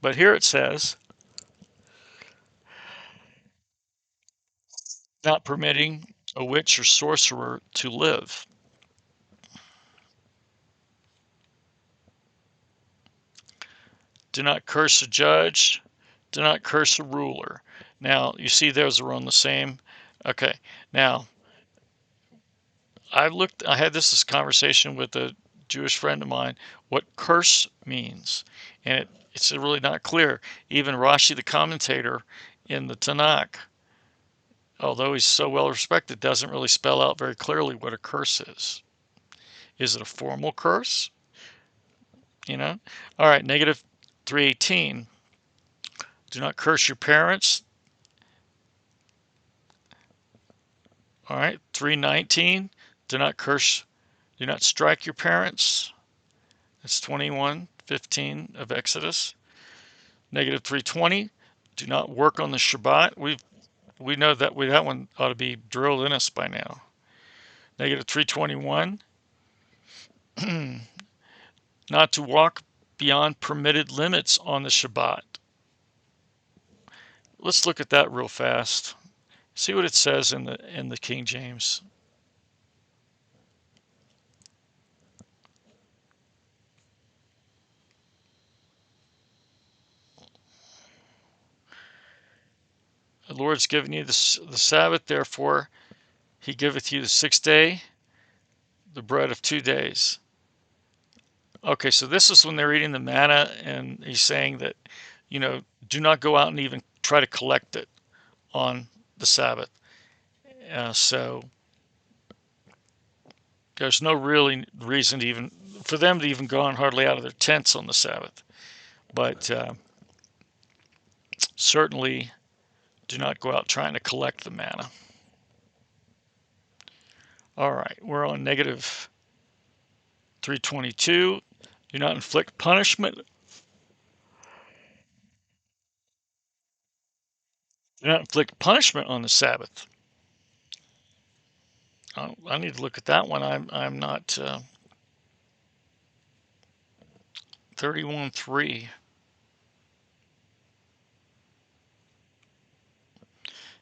But here it says, not permitting a witch or sorcerer to live. Do not curse a judge. Do not curse a ruler. Now, you see those are on the same. Okay, now, I had this conversation with a Jewish friend of mine, what curse means. And it's really not clear. Even Rashi, the commentator in the Tanakh, although he's so well respected, doesn't really spell out very clearly what a curse is. Is it a formal curse? All right, negative 318. Do not curse your parents. All right, 319. Do not strike your parents. That's 21:15 of Exodus. Negative 320. Do not work on the Shabbat. We know that that one ought to be drilled in us by now. Negative 321. Not to walk beyond permitted limits on the Shabbat. Let's look at that real fast. See what it says in the King James. The Lord's given you the Sabbath, therefore he giveth you the 6th day, the bread of 2 days. Okay, so this is when they're eating the manna, and he's saying that, do not go out and even try to collect it on the Sabbath. So there's no really reason for them to even go on hardly out of their tents on the Sabbath. But certainly do not go out trying to collect the manna. All right, we're on negative 322. Do not inflict punishment. Do not inflict punishment on the Sabbath. I need to look at that one. I'm not 31:3.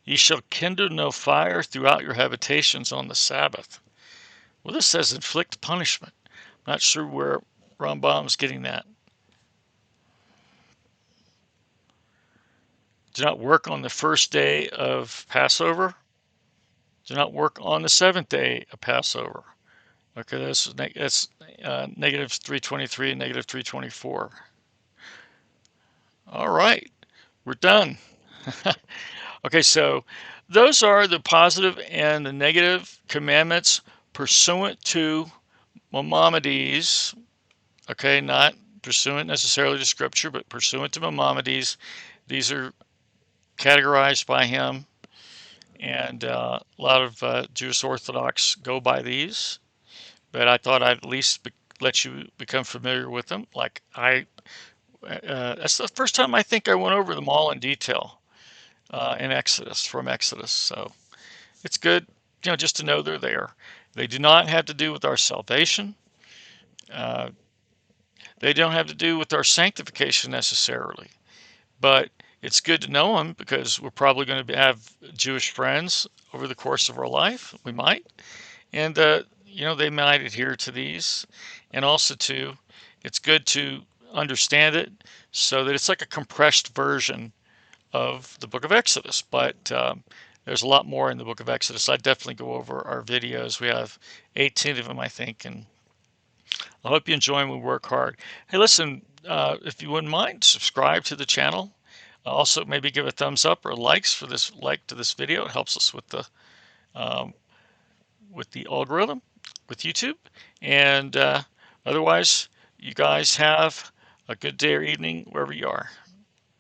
Ye shall kindle no fire throughout your habitations on the Sabbath. Well, this says inflict punishment. Not sure where Rambam's getting that. Do not work on the first day of Passover. Do not work on the seventh day of Passover. Okay, that's negative 323 and negative 324. All right, we're done. Okay, so those are the positive and the negative commandments pursuant to Maimonides. Okay, not pursuant necessarily to Scripture, but pursuant to Maimonides. These are categorized by him, and a lot of Jewish Orthodox go by these. But I thought I'd at least let you become familiar with them. That's the first time I think I went over them all in detail in Exodus, from Exodus. So it's good, just to know they're there. They do not have to do with our salvation. Uh, they don't have to do with our sanctification necessarily. But it's good to know them because we're probably going to have Jewish friends over the course of our life. We might. And, they might adhere to these. And also, too, it's good to understand it so that it's like a compressed version of the book of Exodus. But there's a lot more in the book of Exodus. I definitely go over our videos. We have 18 of them, I think. And I hope you enjoy them. We work hard. Hey, listen, if you wouldn't mind, subscribe to the channel. Also, maybe give a thumbs up or likes for this to this video. It helps us um, with the algorithm with YouTube. And otherwise, you guys have a good day or evening wherever you are.